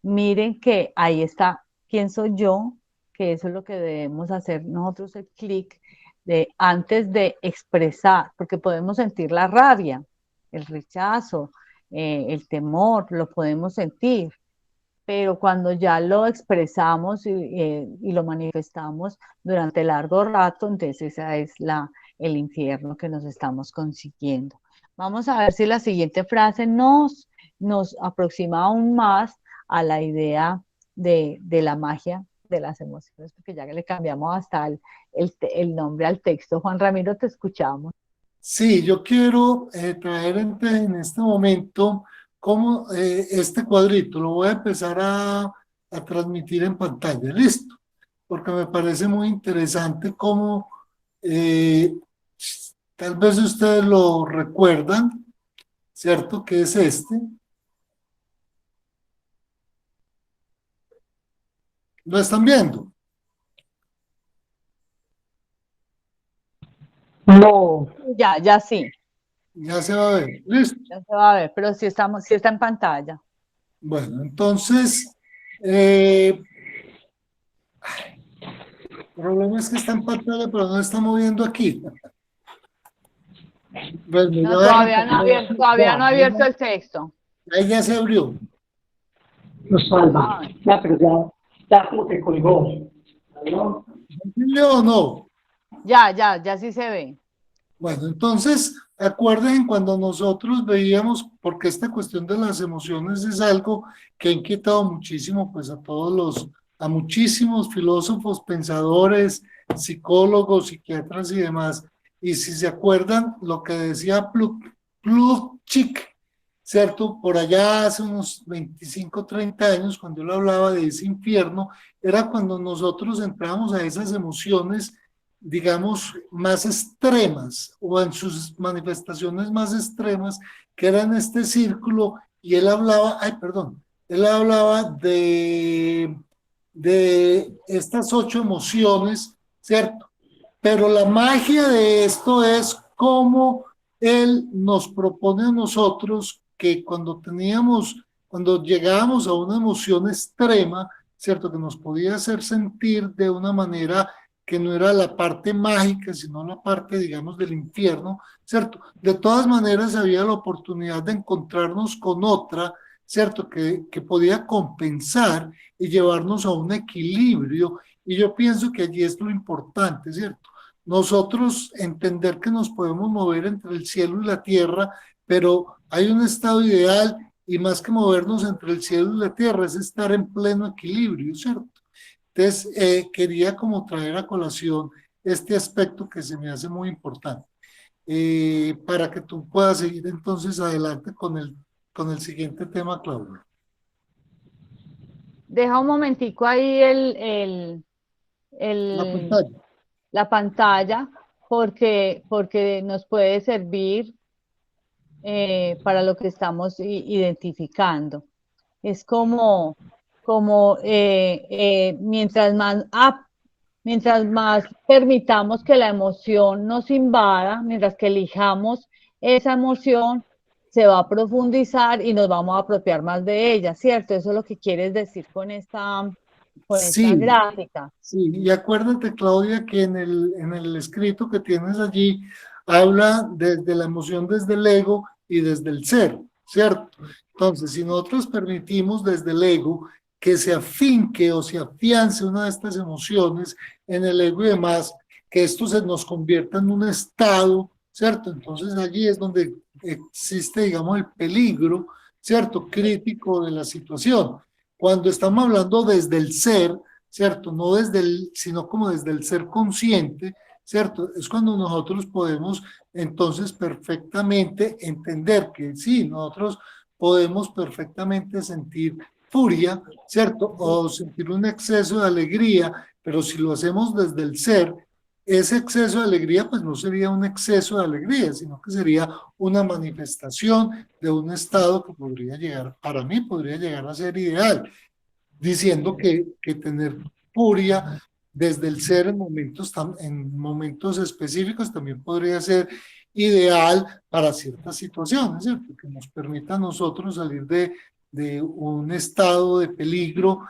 Speaker 1: miren que ahí está quién soy yo, que eso es lo que debemos hacer nosotros, el clic de antes de expresar, porque podemos sentir la rabia, el rechazo, temor, lo podemos sentir, pero cuando ya lo expresamos y lo manifestamos durante largo rato, entonces esa es el infierno que nos estamos consiguiendo. Vamos a ver si la siguiente frase nos aproxima aún más a la idea de la magia de las emociones, porque ya que le cambiamos hasta el nombre al texto. Juan Ramiro, te escuchamos.
Speaker 2: Sí, yo quiero traer en este momento como este cuadrito, lo voy a empezar a transmitir en pantalla, listo, porque me parece muy interesante cómo eh, tal vez ustedes lo recuerdan, ¿cierto? Que es este. ¿Lo están viendo?
Speaker 5: No,
Speaker 1: Ya sí,
Speaker 2: Ya se va a ver, listo.
Speaker 1: ya se va a ver, pero sí está en pantalla.
Speaker 2: Bueno, entonces, el problema es que está en pantalla, pero no está moviendo aquí. Bueno,
Speaker 1: No, todavía no ha abierto el texto.
Speaker 2: ahí ya se abrió.
Speaker 5: lo salva.
Speaker 1: Ay,
Speaker 5: Ya, pero ya como que colgó. ¿No?
Speaker 2: ¿Yo o no?
Speaker 1: ya sí se ve.
Speaker 2: Bueno, entonces, acuerden cuando nosotros veíamos, porque esta cuestión de las emociones es algo que ha inquietado muchísimo, pues a muchísimos filósofos, pensadores, psicólogos, psiquiatras y demás. Y si se acuerdan lo que decía Plutchik, ¿cierto? Por allá hace unos 25, 30 años, cuando él hablaba de ese infierno, era cuando nosotros entramos a esas emociones, digamos, más extremas o en sus manifestaciones más extremas, que eran este círculo, y él hablaba, ay, perdón, él hablaba de estas 8 emociones, ¿cierto? Pero la magia de esto es cómo él nos propone a nosotros que cuando llegábamos a una emoción extrema, ¿cierto? Que nos podía hacer sentir de una manera que no era la parte mágica, sino la parte, digamos, del infierno, ¿cierto? De todas maneras había la oportunidad de encontrarnos con otra, ¿cierto? Que podía compensar y llevarnos a un equilibrio. Y yo pienso que allí es lo importante, ¿cierto? Nosotros entender que nos podemos mover entre el cielo y la tierra, pero hay un estado ideal y más que movernos entre el cielo y la tierra es estar en pleno equilibrio, ¿cierto? Entonces, quería como traer a colación este aspecto que se me hace muy importante, para que tú puedas seguir entonces adelante con el siguiente tema, Claudia.
Speaker 1: Deja un momentico ahí
Speaker 2: La
Speaker 1: el,
Speaker 2: pantalla.
Speaker 1: la pantalla porque nos puede servir para lo que estamos identificando. Es como mientras más permitamos que la emoción nos invada, mientras que elijamos esa emoción, se va a profundizar y nos vamos a apropiar más de ella, ¿cierto? Eso es lo que quieres decir con esta
Speaker 2: Sí,
Speaker 1: gráfica.
Speaker 2: sí, y acuérdate, Claudia, que en el escrito que tienes allí habla desde la emoción, desde el ego y desde el ser, ¿cierto? Entonces, si nosotros permitimos desde el ego que se afinque o se afiance una de estas emociones en el ego y demás, que esto se nos convierta en un estado, ¿cierto? Entonces allí es donde existe, digamos, el peligro, ¿cierto? Crítico de la situación. Cuando estamos hablando desde el ser, ¿cierto? No desde el, sino como desde el ser consciente, ¿cierto? Es cuando nosotros podemos entonces perfectamente entender que sí, nosotros podemos perfectamente sentir furia, ¿cierto? O sentir un exceso de alegría, pero si lo hacemos desde el ser, ese exceso de alegría pues no sería un exceso de alegría, sino que sería una manifestación de un estado que podría llegar, para mí podría llegar a ser ideal, diciendo que tener furia desde el ser en momentos específicos también podría ser ideal para ciertas situaciones, ¿cierto? Que nos permita a nosotros salir de un estado de peligro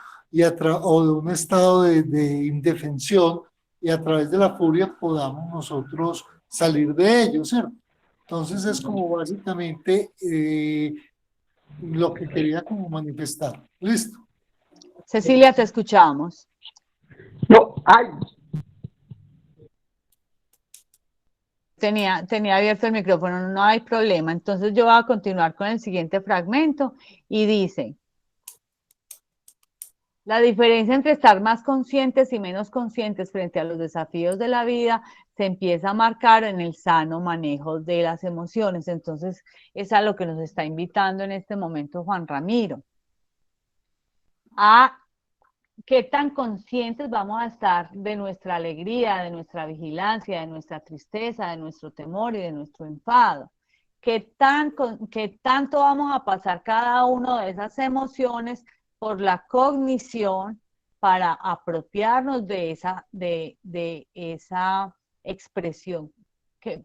Speaker 2: o de un estado de indefensión y a través de la furia podamos nosotros salir de ello, ¿cierto? Entonces es como básicamente lo que quería como manifestar. ¿Listo?
Speaker 1: Cecilia, te escuchamos.
Speaker 5: No, ay,
Speaker 1: Tenía abierto el micrófono, no hay problema. Entonces yo voy a continuar con el siguiente fragmento y dice, la diferencia entre estar más conscientes y menos conscientes frente a los desafíos de la vida se empieza a marcar en el sano manejo de las emociones. Entonces es a lo que nos está invitando en este momento Juan Ramiro. A qué tan conscientes vamos a estar de nuestra alegría, de nuestra vigilancia, de nuestra tristeza, de nuestro temor y de nuestro enfado. Qué tanto vamos a pasar cada una de esas emociones por la cognición para apropiarnos de esa expresión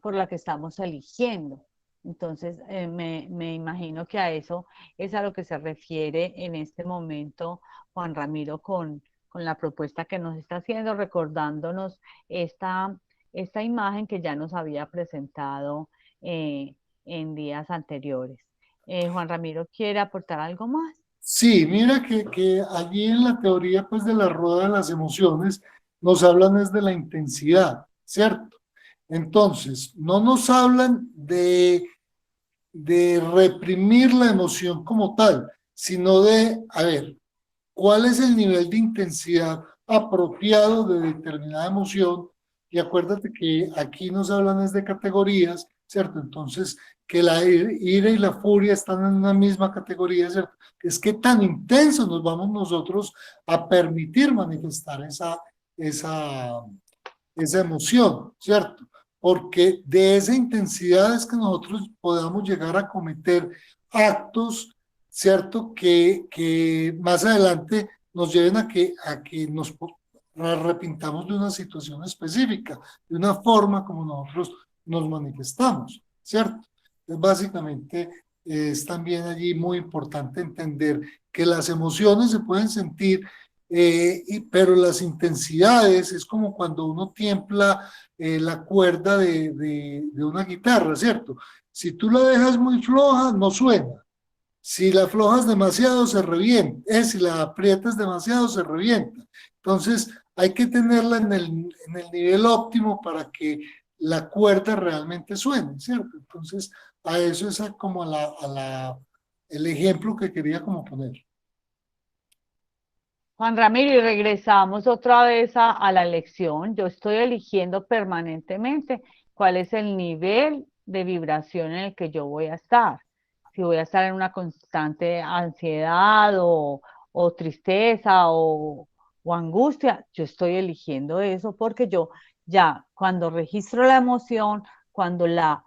Speaker 1: por la que estamos eligiendo. Entonces, me imagino que a eso es a lo que se refiere en este momento Juan Ramiro con la propuesta que nos está haciendo, recordándonos esta imagen que ya nos había presentado en días anteriores. Juan Ramiro, ¿quiere aportar algo más?
Speaker 2: Sí, mira que allí en la teoría pues de la rueda de las emociones nos hablan es de la intensidad, ¿cierto? Entonces, no nos hablan de reprimir la emoción como tal, sino de, a ver, ¿cuál es el nivel de intensidad apropiado de determinada emoción? Y acuérdate que aquí nos hablan es de categorías, ¿cierto? Entonces, que la ira y la furia están en una misma categoría, ¿cierto? Es que tan intenso nos vamos nosotros a permitir manifestar esa, esa emoción, ¿cierto? Porque de esa intensidad es que nosotros podamos llegar a cometer actos, ¿cierto? Que más adelante nos lleven a que nos arrepintamos de una situación específica, de una forma como nosotros nos manifestamos, ¿cierto? Entonces, básicamente es también allí muy importante entender que las emociones se pueden sentir pero las intensidades es como cuando uno tiembla la cuerda de una guitarra, ¿cierto? Si tú la dejas muy floja, no suena. Si la aflojas demasiado, se revienta. Si la aprietas demasiado, se revienta. Entonces, hay que tenerla en el nivel óptimo para que la cuerda realmente suene, ¿cierto? Entonces, a eso es como el ejemplo que quería como poner.
Speaker 1: Juan Ramiro, y regresamos otra vez a la elección. Yo estoy eligiendo permanentemente cuál es el nivel de vibración en el que yo voy a estar. Si voy a estar en una constante ansiedad o tristeza o angustia, yo estoy eligiendo eso porque yo ya cuando registro la emoción, cuando la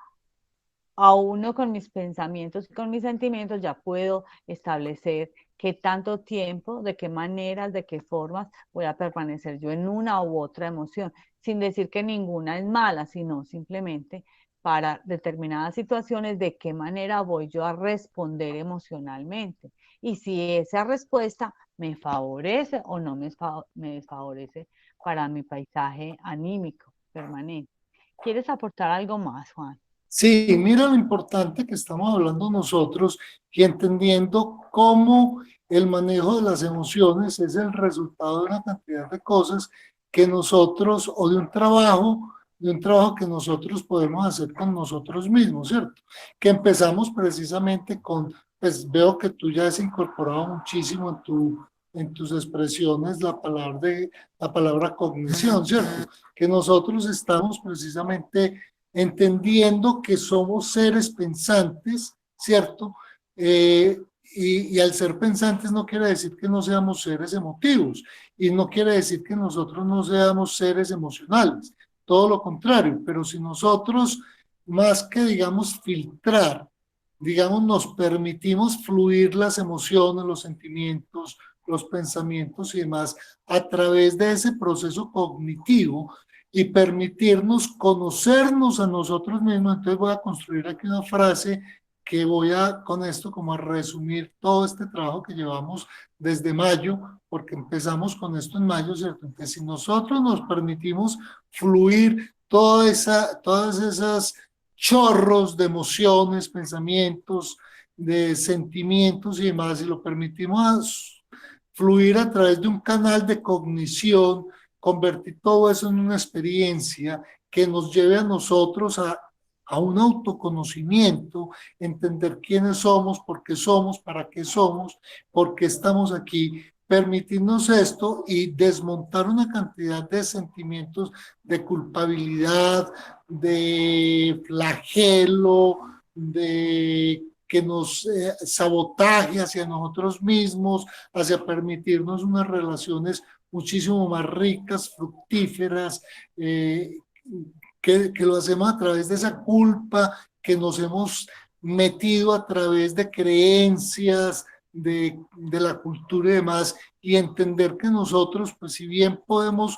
Speaker 1: auno con mis pensamientos y con mis sentimientos, ya puedo establecer qué tanto tiempo, de qué maneras, de qué formas voy a permanecer yo en una u otra emoción, sin decir que ninguna es mala, sino simplemente para determinadas situaciones de qué manera voy yo a responder emocionalmente. Y si esa respuesta me favorece o no me desfavorece para mi paisaje anímico permanente. ¿Quieres aportar algo más, Juan?
Speaker 2: Sí, mira lo importante que estamos hablando nosotros y entendiendo cómo el manejo de las emociones es el resultado de una cantidad de cosas que nosotros, o de un trabajo que nosotros podemos hacer con nosotros mismos, ¿cierto? Que empezamos precisamente con, pues veo que tú ya has incorporado muchísimo en tus expresiones la palabra cognición, ¿cierto? Que nosotros estamos precisamente entendiendo que somos seres pensantes, ¿cierto? Y al ser pensantes no quiere decir que no seamos seres emotivos y no quiere decir que nosotros no seamos seres emocionales, todo lo contrario, pero si nosotros más que digamos filtrar, digamos nos permitimos fluir las emociones, los sentimientos, los pensamientos y demás a través de ese proceso cognitivo, y permitirnos conocernos a nosotros mismos. Entonces voy a construir aquí una frase que voy a, con esto, como a resumir todo este trabajo que llevamos desde mayo, porque empezamos con esto en mayo, ¿cierto? Entonces, si nosotros nos permitimos fluir todas esas chorros de emociones, pensamientos, de sentimientos y demás, y lo permitimos fluir a través de un canal de cognición, convertir todo eso en una experiencia que nos lleve a nosotros a un autoconocimiento, entender quiénes somos, para qué somos, por qué estamos aquí, permitirnos esto y desmontar una cantidad de sentimientos de culpabilidad, de flagelo, de que nos sabotaje hacia nosotros mismos, hacia permitirnos unas relaciones muchísimo más ricas, fructíferas, que lo hacemos a través de esa culpa que nos hemos metido a través de creencias, de la cultura y demás, y entender que nosotros, pues si bien podemos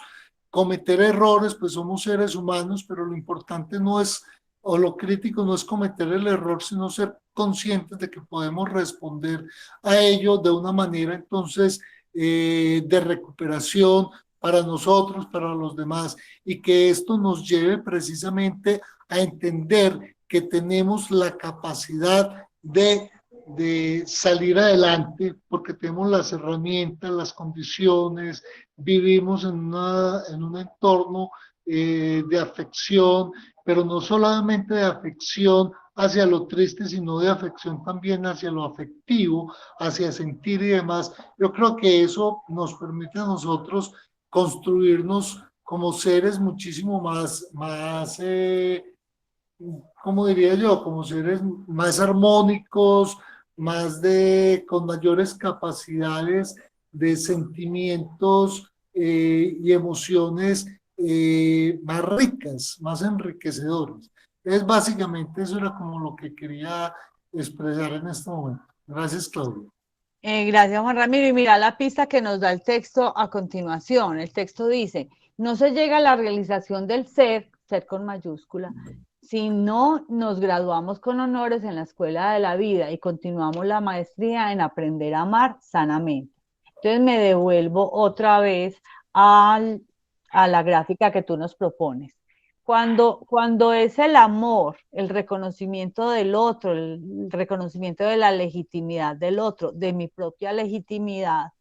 Speaker 2: cometer errores, pues somos seres humanos, pero lo importante no es, o lo crítico no es cometer el error, sino ser conscientes de que podemos responder a ello de una manera entonces de recuperación para nosotros, para los demás, y que esto nos lleve precisamente a entender que tenemos la capacidad de salir adelante porque tenemos las herramientas, las condiciones, vivimos en un entorno de afección, pero no solamente de afección hacia lo triste, sino de afección también hacia lo afectivo, hacia sentir y demás. Yo creo que eso nos permite a nosotros construirnos como seres muchísimo más ¿cómo diría yo? Como seres más armónicos, con mayores capacidades de sentimientos y emociones más ricas, más enriquecedoras. Es básicamente eso era como lo que quería expresar en este momento. Gracias, Claudia.
Speaker 1: Gracias, Juan Ramiro. Y mira la pista que nos da el texto a continuación. El texto dice, no se llega a la realización del ser con mayúscula, si no nos graduamos con honores en la escuela de la vida y continuamos la maestría en aprender a amar sanamente. Entonces me devuelvo otra vez a la gráfica que tú nos propones. Cuando es el amor, el reconocimiento del otro, el reconocimiento de la legitimidad del otro, de mi propia legitimidad,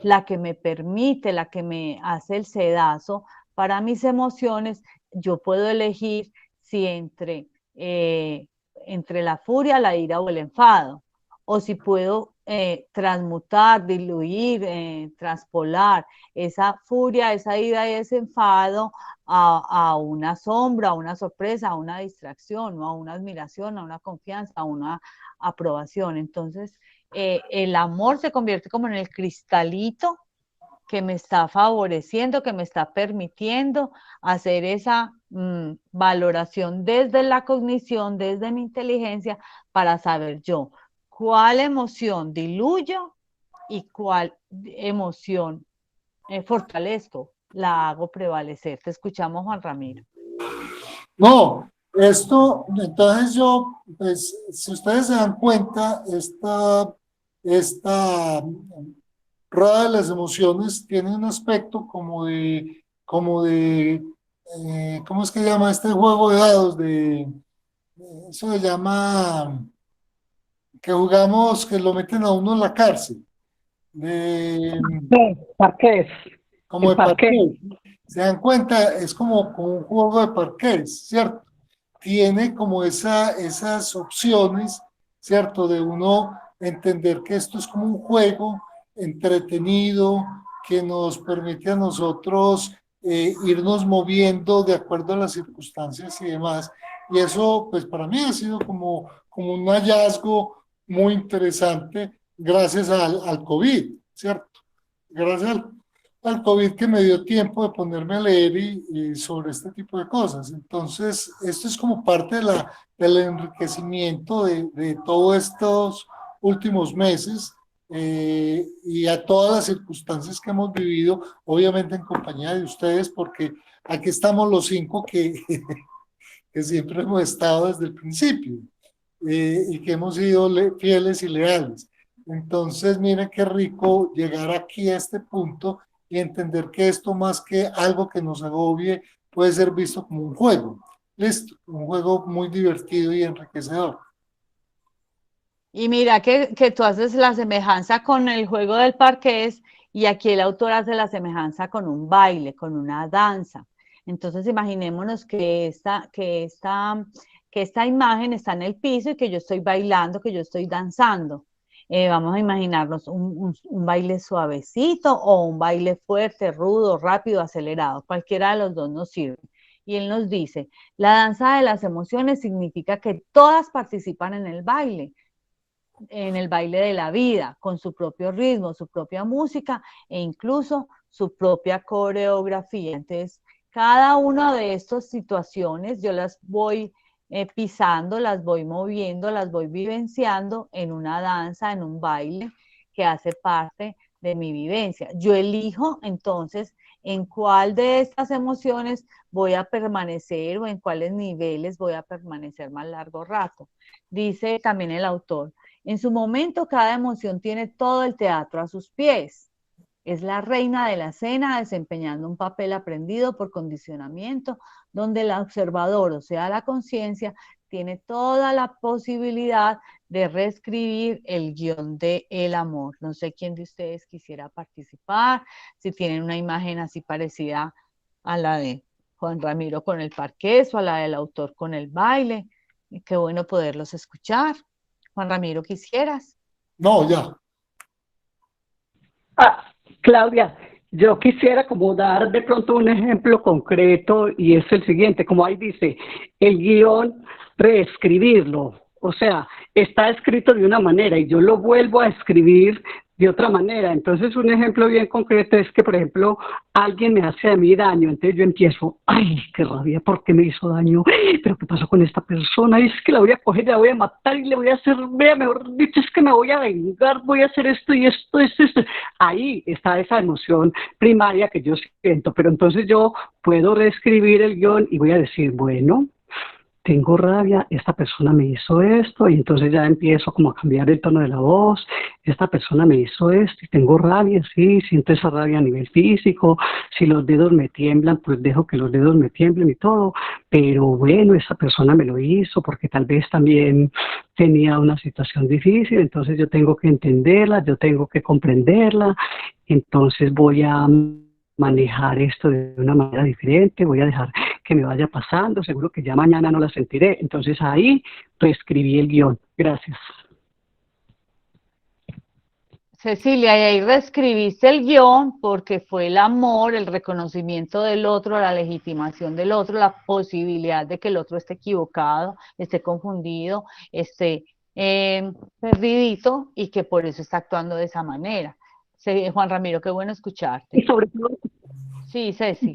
Speaker 1: la que me permite, la que me hace el sedazo para mis emociones, yo puedo elegir si entre la furia, la ira o el enfado, o si puedo transmutar, diluir, traspolar esa furia, esa ira y ese enfado a una sombra, a una sorpresa, a una distracción, ¿no? A una admiración, a una confianza, a una aprobación. Entonces, el amor se convierte como en el cristalito que me está favoreciendo, que me está permitiendo hacer esa valoración desde la cognición, desde mi inteligencia, para saber yo cuál emoción diluyo y cuál emoción fortalezco, la hago prevalecer. Te escuchamos, Juan Ramiro.
Speaker 2: No, esto, entonces yo, pues, si ustedes se dan cuenta, esta rueda de las emociones tiene un aspecto ¿cómo es que se llama este juego de dados? Eso se llama, que jugamos, que lo meten a uno en la cárcel, de,
Speaker 5: Sí, parqués,
Speaker 2: como
Speaker 5: el
Speaker 2: de
Speaker 5: parqués.
Speaker 2: parqués. Se dan cuenta, es como un juego de parqués, ¿cierto? Tiene como esas opciones, ¿cierto? De uno entender que esto es como un juego entretenido que nos permite a nosotros irnos moviendo de acuerdo a las circunstancias y demás. Y eso, pues para mí ha sido como un hallazgo muy interesante gracias al COVID, ¿cierto? Gracias al COVID que me dio tiempo de ponerme a leer y sobre este tipo de cosas. Entonces, esto es como parte del enriquecimiento de todos estos últimos meses y a todas las circunstancias que hemos vivido, obviamente en compañía de ustedes, porque aquí estamos los cinco que siempre hemos estado desde el principio y que hemos sido fieles y leales. Entonces, miren qué rico llegar aquí a este punto y entender que esto más que algo que nos agobie puede ser visto como un juego. Listo, un juego muy divertido y enriquecedor.
Speaker 1: Y mira que tú haces la semejanza con el juego del parqués y aquí el autor hace la semejanza con un baile, con una danza. Entonces imaginémonos que esta imagen está en el piso y que yo estoy bailando, que yo estoy danzando. Vamos a imaginarnos un baile suavecito o un baile fuerte, rudo, rápido, acelerado. Cualquiera de los dos nos sirve. Y él nos dice, la danza de las emociones significa que todas participan en el baile de la vida, con su propio ritmo, su propia música e incluso su propia coreografía. Entonces, cada una de estas situaciones yo las voy pisando, las voy moviendo, las voy vivenciando en una danza, en un baile que hace parte de mi vivencia. Yo elijo entonces en cuál de estas emociones voy a permanecer o en cuáles niveles voy a permanecer más largo rato. Dice también el autor, en su momento, cada emoción tiene todo el teatro a sus pies. Es la reina de la escena desempeñando un papel aprendido por condicionamiento, donde el observador, o sea, la conciencia, tiene toda la posibilidad de reescribir el guión de el amor. No sé quién de ustedes quisiera participar, si tienen una imagen así parecida a la de Juan Ramiro con el parqués o a la del autor con el baile. Qué bueno poderlos escuchar. Juan Ramiro, ¿quisieras?
Speaker 2: No, ya.
Speaker 5: Ah, Claudia, yo quisiera como dar de pronto un ejemplo concreto y es el siguiente, como ahí dice, el guión, reescribirlo. O sea, está escrito de una manera y yo lo vuelvo a escribir de otra manera. Entonces, un ejemplo bien concreto es que, por ejemplo, alguien me hace a mí daño, entonces yo empiezo, ay, qué rabia, ¿por qué me hizo daño? Pero ¿qué pasó con esta persona? Es que la voy a coger, la voy a matar y le voy a hacer, vea, mejor dicho, es que me voy a vengar, voy a hacer esto y esto. Ahí está esa emoción primaria que yo siento, pero entonces yo puedo reescribir el guión y voy a decir, bueno, tengo rabia, esta persona me hizo esto, y entonces ya empiezo como a cambiar el tono de la voz, esta persona me hizo esto, y tengo rabia, sí, siento esa rabia a nivel físico, si los dedos me tiemblan, pues dejo que los dedos me tiemblen y todo, pero bueno, esa persona me lo hizo porque tal vez también tenía una situación difícil, entonces yo tengo que entenderla, yo tengo que comprenderla, entonces voy a manejar esto de una manera diferente, voy a dejar que me vaya pasando, seguro que ya mañana no la sentiré. Entonces ahí reescribí el guión. Gracias.
Speaker 1: Cecilia, y ahí reescribiste el guión porque fue el amor, el reconocimiento del otro, la legitimación del otro, la posibilidad de que el otro esté equivocado, esté confundido, esté perdidito y que por eso está actuando de esa manera. Sí, Juan Ramiro, qué bueno escucharte.
Speaker 5: Y sobre todo,
Speaker 1: Sí, Ceci,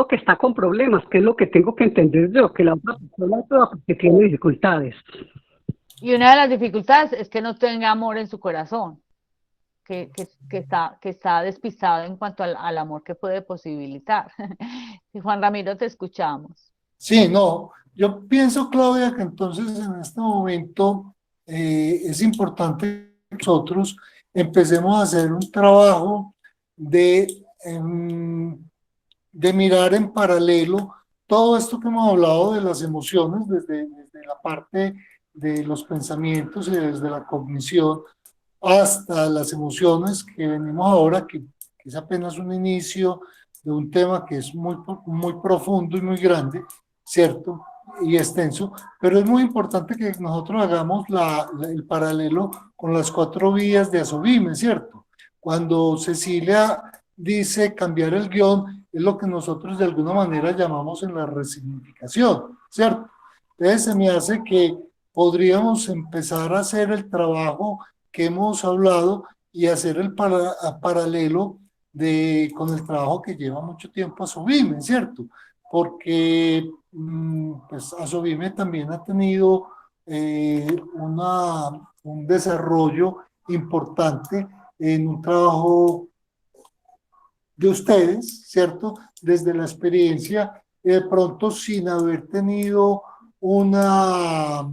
Speaker 5: que está con problemas, que es lo que tengo que entender yo, que la otra persona es toda porque tiene dificultades.
Speaker 1: y una de las dificultades es que no tenga amor en su corazón, que está despistado en cuanto al amor que puede posibilitar. Sí, Juan Ramiro, te escuchamos.
Speaker 2: Sí, no, yo pienso, Claudia, que entonces en este momento es importante que nosotros empecemos a hacer un trabajo de, de mirar en paralelo todo esto que hemos hablado de las emociones, desde la parte de los pensamientos y desde la cognición hasta las emociones que venimos ahora, que es apenas un inicio de un tema que es muy profundo y muy grande, ¿cierto? Y extenso, pero es muy importante que nosotros hagamos el paralelo con las 4 vías de Asobime, ¿cierto? Cuando Cecilia dice cambiar el guión, es lo que nosotros de alguna manera llamamos en la resignificación, ¿cierto? Entonces se me hace que podríamos empezar a hacer el trabajo que hemos hablado y hacer el paralelo con el trabajo que lleva mucho tiempo Asobime, ¿cierto? Porque pues Asobime también ha tenido un desarrollo importante en un trabajo de ustedes, ¿cierto? Desde la experiencia, de pronto sin haber tenido una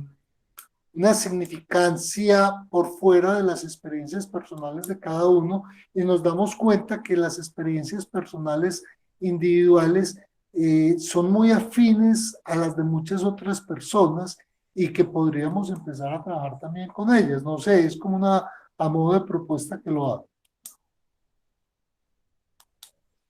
Speaker 2: una significancia por fuera de las experiencias personales de cada uno y nos damos cuenta que las experiencias personales individuales son muy afines a las de muchas otras personas y que podríamos empezar a trabajar también con ellas. No sé, es como a modo de propuesta que lo hago.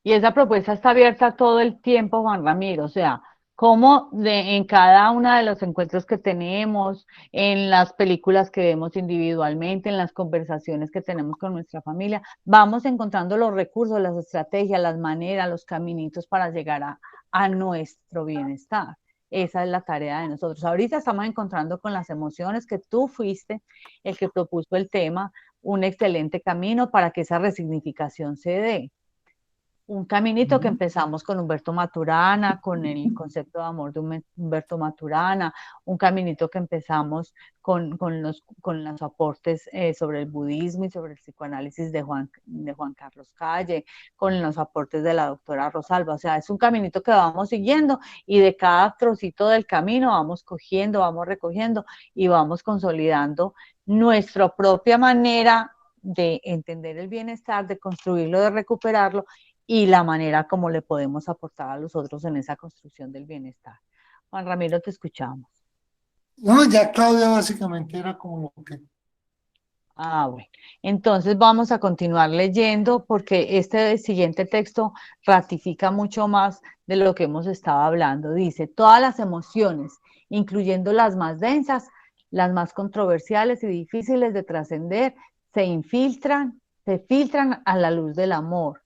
Speaker 1: Y esa propuesta está abierta todo el tiempo, Juan Ramiro, o sea, cómo en cada uno de los encuentros que tenemos, en las películas que vemos individualmente, en las conversaciones que tenemos con nuestra familia, vamos encontrando los recursos, las estrategias, las maneras, los caminitos para llegar a nuestro bienestar. Esa es la tarea de nosotros. Ahorita estamos encontrando con las emociones que tú fuiste el que propuso el tema, un excelente camino para que esa resignificación se dé. Un caminito que empezamos con Humberto Maturana, con el concepto de amor de Humberto Maturana, un caminito que empezamos con los aportes sobre el budismo y sobre el psicoanálisis de Juan Carlos Calle, con los aportes de la doctora Rosalba. O sea, es un caminito que vamos siguiendo y de cada trocito del camino vamos cogiendo, vamos recogiendo y vamos consolidando nuestra propia manera de entender el bienestar, de construirlo, de recuperarlo y la manera como le podemos aportar a los otros en esa construcción del bienestar. Juan Ramiro, te escuchamos.
Speaker 2: No, ya Claudia básicamente era como lo que...
Speaker 1: Ah, bueno. Entonces vamos a continuar leyendo porque este siguiente texto ratifica mucho más de lo que hemos estado hablando. Dice, todas las emociones, incluyendo las más densas, las más controversiales y difíciles de trascender, se filtran a la luz del amor.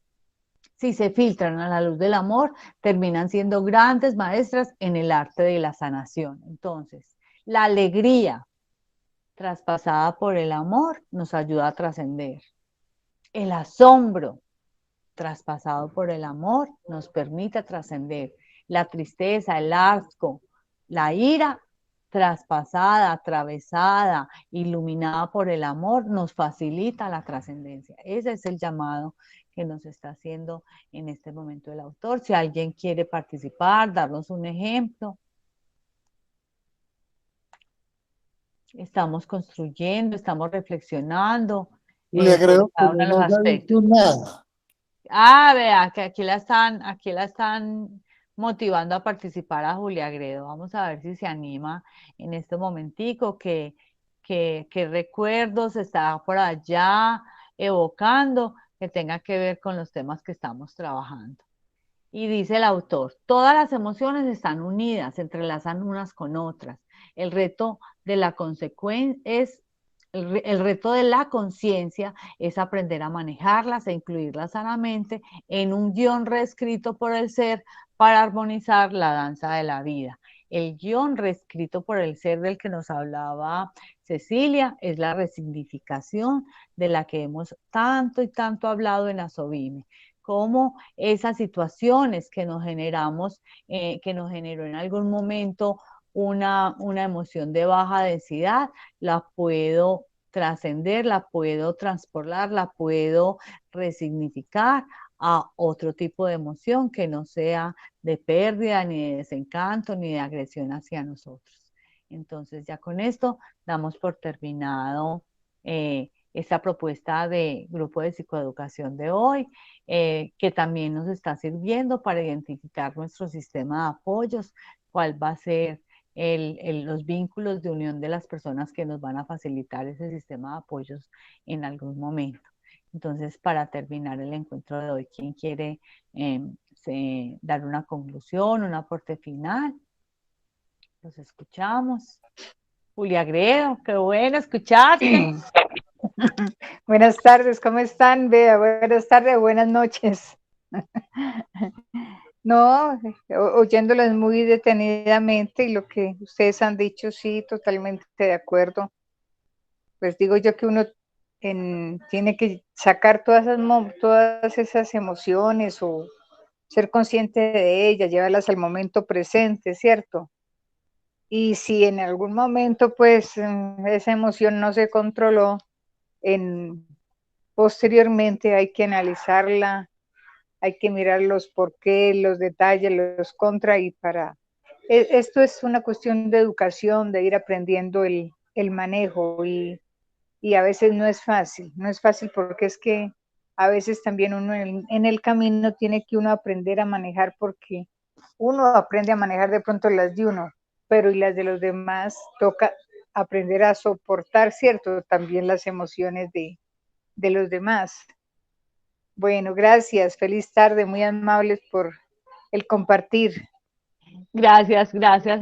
Speaker 1: Si se filtran a la luz del amor, terminan siendo grandes maestras en el arte de la sanación. Entonces, la alegría traspasada por el amor nos ayuda a trascender. El asombro traspasado por el amor nos permite trascender. La tristeza, el asco, la ira traspasada, atravesada, iluminada por el amor, nos facilita la trascendencia. Ese es el llamado que nos está haciendo en este momento el autor. Si alguien quiere participar, darnos un ejemplo. Estamos construyendo, estamos reflexionando
Speaker 2: Le
Speaker 1: sobre
Speaker 2: agrego que
Speaker 1: cada uno
Speaker 2: no
Speaker 1: de los
Speaker 2: nos ha
Speaker 1: aspectos.
Speaker 2: dicho nada.
Speaker 1: Ah, vea, que aquí la están motivando a participar a Julia Gredo. Vamos a ver si se anima en este momentico, que recuerdos está por allá evocando que tenga que ver con los temas que estamos trabajando. Y dice el autor, todas las emociones están unidas, se entrelazan unas con otras. El reto de la consecuencia es el reto de la conciencia es aprender a manejarlas e incluirlas sanamente en un guión reescrito por el ser para armonizar la danza de la vida. el guión reescrito por el ser del que nos hablaba Cecilia, es la resignificación de la que hemos tanto y tanto hablado en Asobime, cómo esas situaciones que nos generamos, que nos generó en algún momento una emoción de baja densidad, la puedo trascender, la puedo transportar, la puedo resignificar a otro tipo de emoción que no sea de pérdida, ni de desencanto, ni de agresión hacia nosotros. Entonces ya con esto damos por terminado esta propuesta de grupo de psicoeducación de hoy, que también nos está sirviendo para identificar nuestro sistema de apoyos, cuál va a ser los vínculos de unión de las personas que nos van a facilitar ese sistema de apoyos en algún momento. Entonces, para terminar el encuentro de hoy, ¿quién quiere dar una conclusión, un aporte final? Los escuchamos. Julia Gredo, qué bueno escucharte.
Speaker 6: Buenas tardes, ¿cómo están? Bea, buenas tardes, buenas noches. No, oyéndolas muy detenidamente y lo que ustedes han dicho, sí, totalmente de acuerdo. Pues digo yo que uno tiene que sacar todas esas emociones o ser consciente de ellas, llevarlas al momento presente, ¿cierto? Y si en algún momento pues esa emoción no se controló, posteriormente hay que analizarla, hay que mirar los porqué, los detalles, los contra y para... Esto es una cuestión de educación, de ir aprendiendo el manejo y a veces no es fácil porque es que a veces también uno en el camino tiene que uno aprender a manejar porque uno aprende a manejar de pronto las de uno, pero y las de los demás toca aprender a soportar, ¿cierto? También las emociones de los demás. Bueno, gracias, feliz tarde, muy amables por el compartir.
Speaker 1: Gracias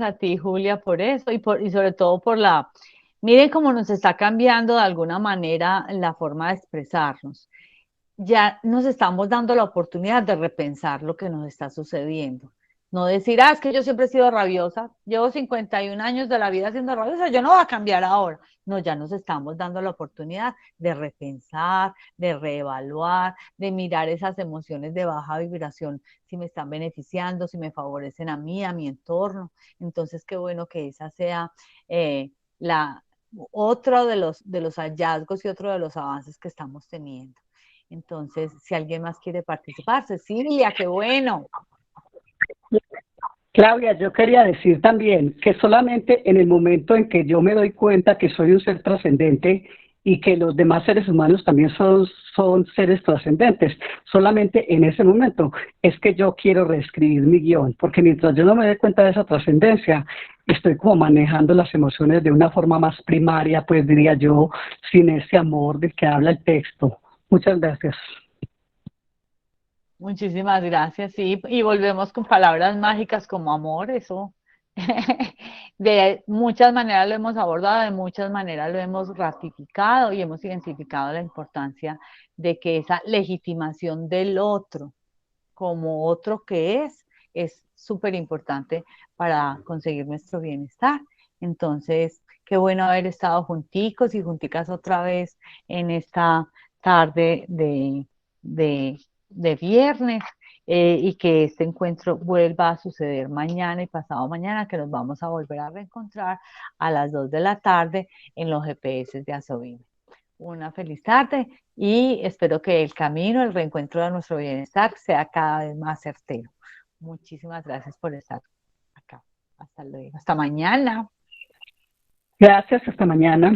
Speaker 1: a ti, Julia, por eso y sobre todo por miren cómo nos está cambiando de alguna manera la forma de expresarnos. Ya nos estamos dando la oportunidad de repensar lo que nos está sucediendo. No decir, es que yo siempre he sido rabiosa, llevo 51 años de la vida siendo rabiosa, yo no voy a cambiar ahora. No, ya nos estamos dando la oportunidad de repensar, de reevaluar, de mirar esas emociones de baja vibración, si me están beneficiando, si me favorecen a mí, a mi entorno. Entonces, qué bueno que esa sea otro de los hallazgos y otro de los avances que estamos teniendo. Entonces, si alguien más quiere participar, Cecilia, qué bueno.
Speaker 5: Claudia, yo quería decir también que solamente en el momento en que yo me doy cuenta que soy un ser trascendente y que los demás seres humanos también son seres trascendentes, solamente en ese momento es que yo quiero reescribir mi guión, porque mientras yo no me dé cuenta de esa trascendencia, estoy como manejando las emociones de una forma más primaria, pues diría yo, sin ese amor del que habla el texto. Muchas gracias.
Speaker 1: Muchísimas gracias, sí, y volvemos con palabras mágicas como amor, eso de muchas maneras lo hemos abordado, de muchas maneras lo hemos ratificado y hemos identificado la importancia de que esa legitimación del otro como otro que es súper importante para conseguir nuestro bienestar. Entonces, qué bueno haber estado junticos y junticas otra vez en esta tarde de viernes y que este encuentro vuelva a suceder mañana y pasado mañana, que nos vamos a volver a reencontrar a las 2 de la tarde en los GPS de Asobime. Una feliz tarde y espero que el camino, el reencuentro de nuestro bienestar sea cada vez más certero. Muchísimas gracias por estar acá. Hasta luego. Hasta mañana.
Speaker 5: Gracias, hasta mañana.